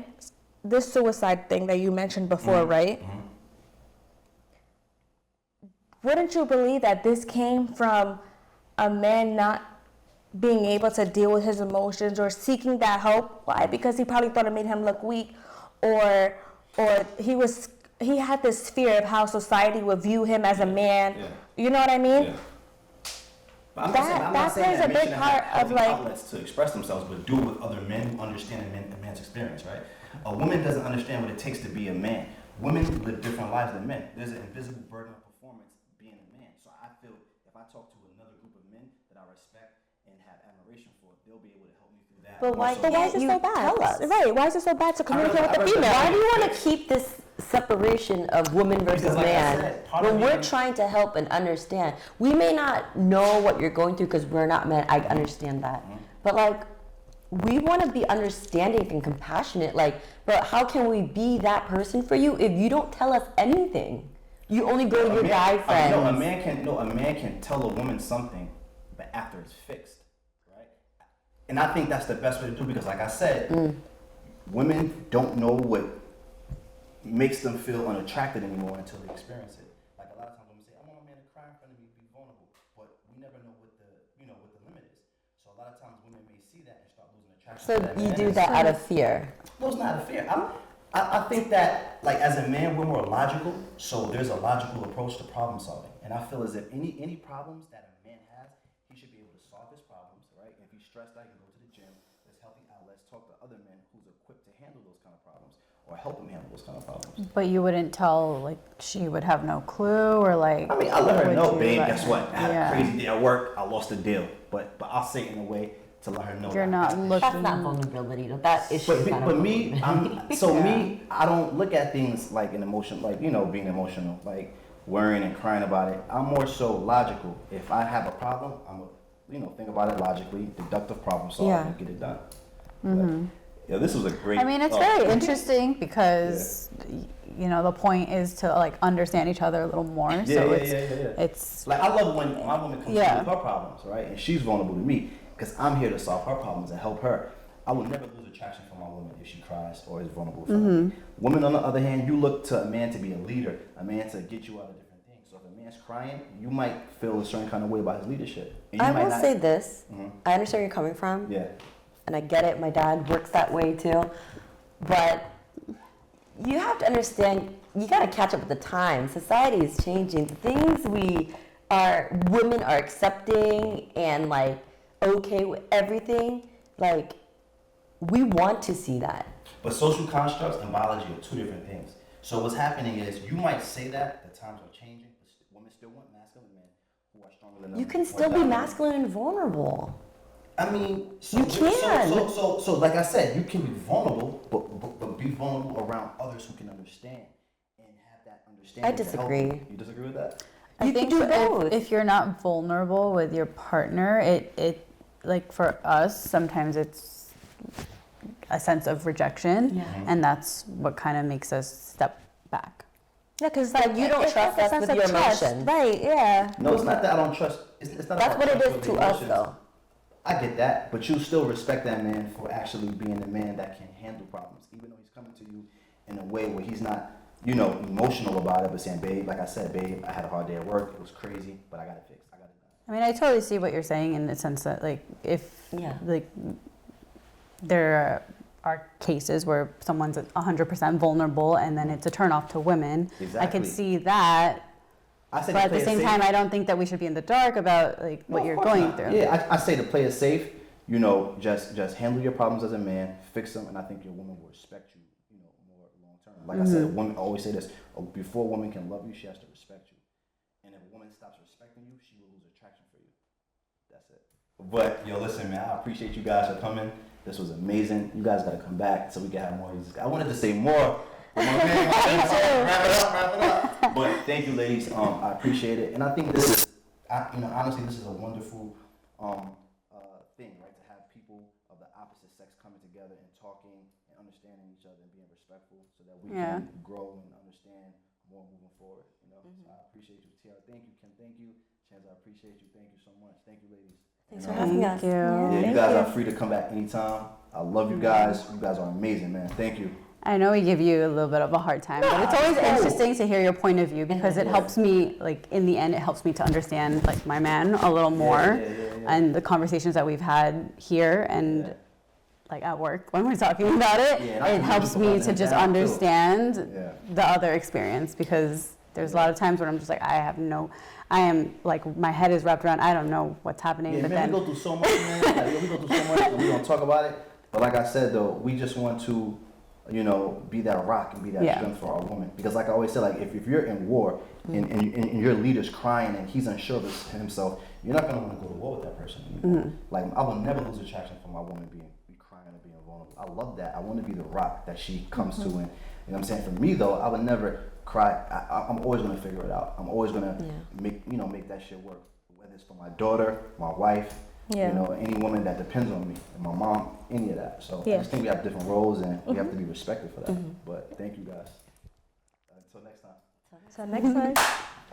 S4: this suicide thing that you mentioned before, right? Wouldn't you believe that this came from a man not being able to deal with his emotions or seeking that help? Why? Because he probably thought it made him look weak, or he had this fear of how society would view him as a man. You know what I mean?
S1: But I'm not saying
S4: plays a big part of like
S1: outlets to express themselves, but do it with other men who understand a man's experience, right? A woman doesn't understand what it takes to be a man. Women live different lives than men. There's an invisible burden of performance being a man. So I feel if I talk to another group of men that I respect and have admiration for, they'll be able to help me through that.
S2: But why
S4: is it so bad?
S2: Tell us.
S4: Right, why is it so bad to communicate with the female?
S2: Why do you want to keep this separation of woman versus
S1: Because, like I
S2: man
S1: said,
S2: when we're trying to help and understand? We may not know what you're going through because we're not men. I understand that. But like, we want to be understanding and compassionate. Like, but how can we be that person for you if you don't tell us anything? You only go to your guy friends.
S1: A man can tell a woman something, but after it's fixed, right? And I think that's the best way to do it because, like I said, women don't know what makes them feel unattracted anymore until they experience it. Like a lot of times women say, I want a man to cry in front of me, be vulnerable, but we never know what the limit is. So a lot of times women may see that and start losing attraction.
S2: So you do that out of fear.
S1: Well, it's not a fear. I think that, like, as a man, we're more logical, so there's a logical approach to problem solving. And I feel as if any problems that a man has, he should be able to solve his problems, right? If he's stressed out, he can go to the gym, there's healthy outlets, talk to other men who's equipped to handle those kind of problems or help him handle those kind of problems.
S3: But you wouldn't tell, like, she would have no clue, or like.
S1: I mean, I let her know, babe,
S3: let
S1: guess
S3: her-
S1: what? I had a crazy day at work, I lost a deal. But I'll say it in a way to let her know.
S3: You're not looking.
S2: That's not vulnerability. That issue is kind of
S1: me, I don't look at things like an emotion, like, being emotional, like worrying and crying about it. I'm more so logical. If I have a problem, I'm gonna, think about it logically, deductive problem solving, and get it done. But, this was a great.
S3: I mean, it's very interesting because the point is to like understand each other a little more. It's
S1: like, I love when my woman comes to me with her problems, right, and she's vulnerable to me. Because I'm here to solve her problems and help her. I will never lose attraction for my woman if she cries or is vulnerable for me. Women, on the other hand, you look to a man to be a leader, a man to get you out of different things. So if a man's crying, you might feel a certain kind of way about his leadership. And you
S2: I
S1: might
S2: will
S1: not.
S2: say this. I understand where you're coming from.
S1: Yeah.
S2: And I get it. My dad works that way too. But you have to understand, you got to catch up with the times. Society is changing. The things women are accepting and like okay with everything, like, we want to see that.
S1: But social constructs and biology are two different things. So what's happening is you might say that the times are changing, but women still want masculine men who are stronger than them.
S2: You can still be masculine and vulnerable.
S1: I mean,
S2: you can.
S1: So like I said, you can be vulnerable, but be vulnerable around others who can understand and have that understanding.
S2: I disagree.
S1: You disagree with that?
S3: I think
S2: can do both.
S3: If you're not vulnerable with your partner, it like for us, sometimes it's a sense of rejection, and that's what kind of makes us step back.
S4: Yeah, because
S2: Like, you don't trust us with your emotions.
S4: Right, yeah.
S1: No, it's not that I don't trust. It's not
S2: That's
S1: about
S2: what it
S1: trust
S2: is
S1: with
S2: to
S1: the
S2: us,
S1: emotions.
S2: though.
S1: I get that, but you still respect that man for actually being the man that can handle problems, even though he's coming to you in a way where he's not, emotional about it, but saying, babe, like I said, babe, I had a hard day at work. It was crazy, but I got it fixed. I got it done.
S3: I mean, I totally see what you're saying in the sense that, like, if,
S2: Yeah.
S3: like, there are cases where someone's 100% vulnerable and then it's a turnoff to women. I
S1: Exactly.
S3: could see that,
S1: I say
S3: but
S1: to
S3: at the
S1: play it
S3: same
S1: safe.
S3: time, I don't think that we should be in the dark about, like,
S1: No,
S3: what
S1: of
S3: you're
S1: course
S3: going
S1: not.
S3: through.
S1: Yeah, I say to play it safe, just handle your problems as a man, fix them, and I think your woman will respect you, more long term. Like I said, women I always say this: before a woman can love you, she has to respect you. And if a woman stops respecting you, she will lose attraction for you. That's it. But yo, listen, man, I appreciate you guys for coming. This was amazing. You guys got to come back so we can have more of these. I wanted to say more. But my man, wrap it up. But thank you, ladies. I appreciate it, and I think this is, honestly, this is a wonderful thing, right? To have people of the opposite sex coming together and talking and understanding each other and being respectful, so that we can grow and understand more moving forward. So I appreciate you, Tiara. Thank you, Kim. Thank you, Chance. I appreciate you. Thank you so much. Thank you, ladies.
S2: Thanks for having us.
S3: Thank you.
S1: Yeah, you guys are free to come back anytime. I love you guys. You guys are amazing, man. Thank you.
S3: I know we give you a little bit of a hard time, but it's always interesting to hear your point of view because it helps me, like, in the end, it helps me to understand, like, my man a little more and the conversations that we've had here and like at work when we're talking about it. It helps me to just understand the other experience because there's a lot of times when I'm just like, I am like, my head is wrapped around, I don't know what's happening.
S1: Yeah,
S3: but
S1: man,
S3: then
S1: we go through so much, man. Like, we go through so much and we don't talk about it. But like I said, though, we just want to, be that rock and be that strength for our woman. Because like I always say, like, if you're in war and your leader's crying and he's unsure of himself, you're not going to want to go to war with that person anymore. Like, I will never lose attraction for my woman being crying or being vulnerable. I love that. I want to be the rock that she comes to. And, you know what I'm saying? For me, though, I would never cry. I'm always going to figure it out. I'm always going to make that shit work. Whether it's for my daughter, my wife, any woman that depends on me, my mom, any of that. So I just think we have different roles and we have to be respected for that. But thank you guys. Until next time.
S4: So next time.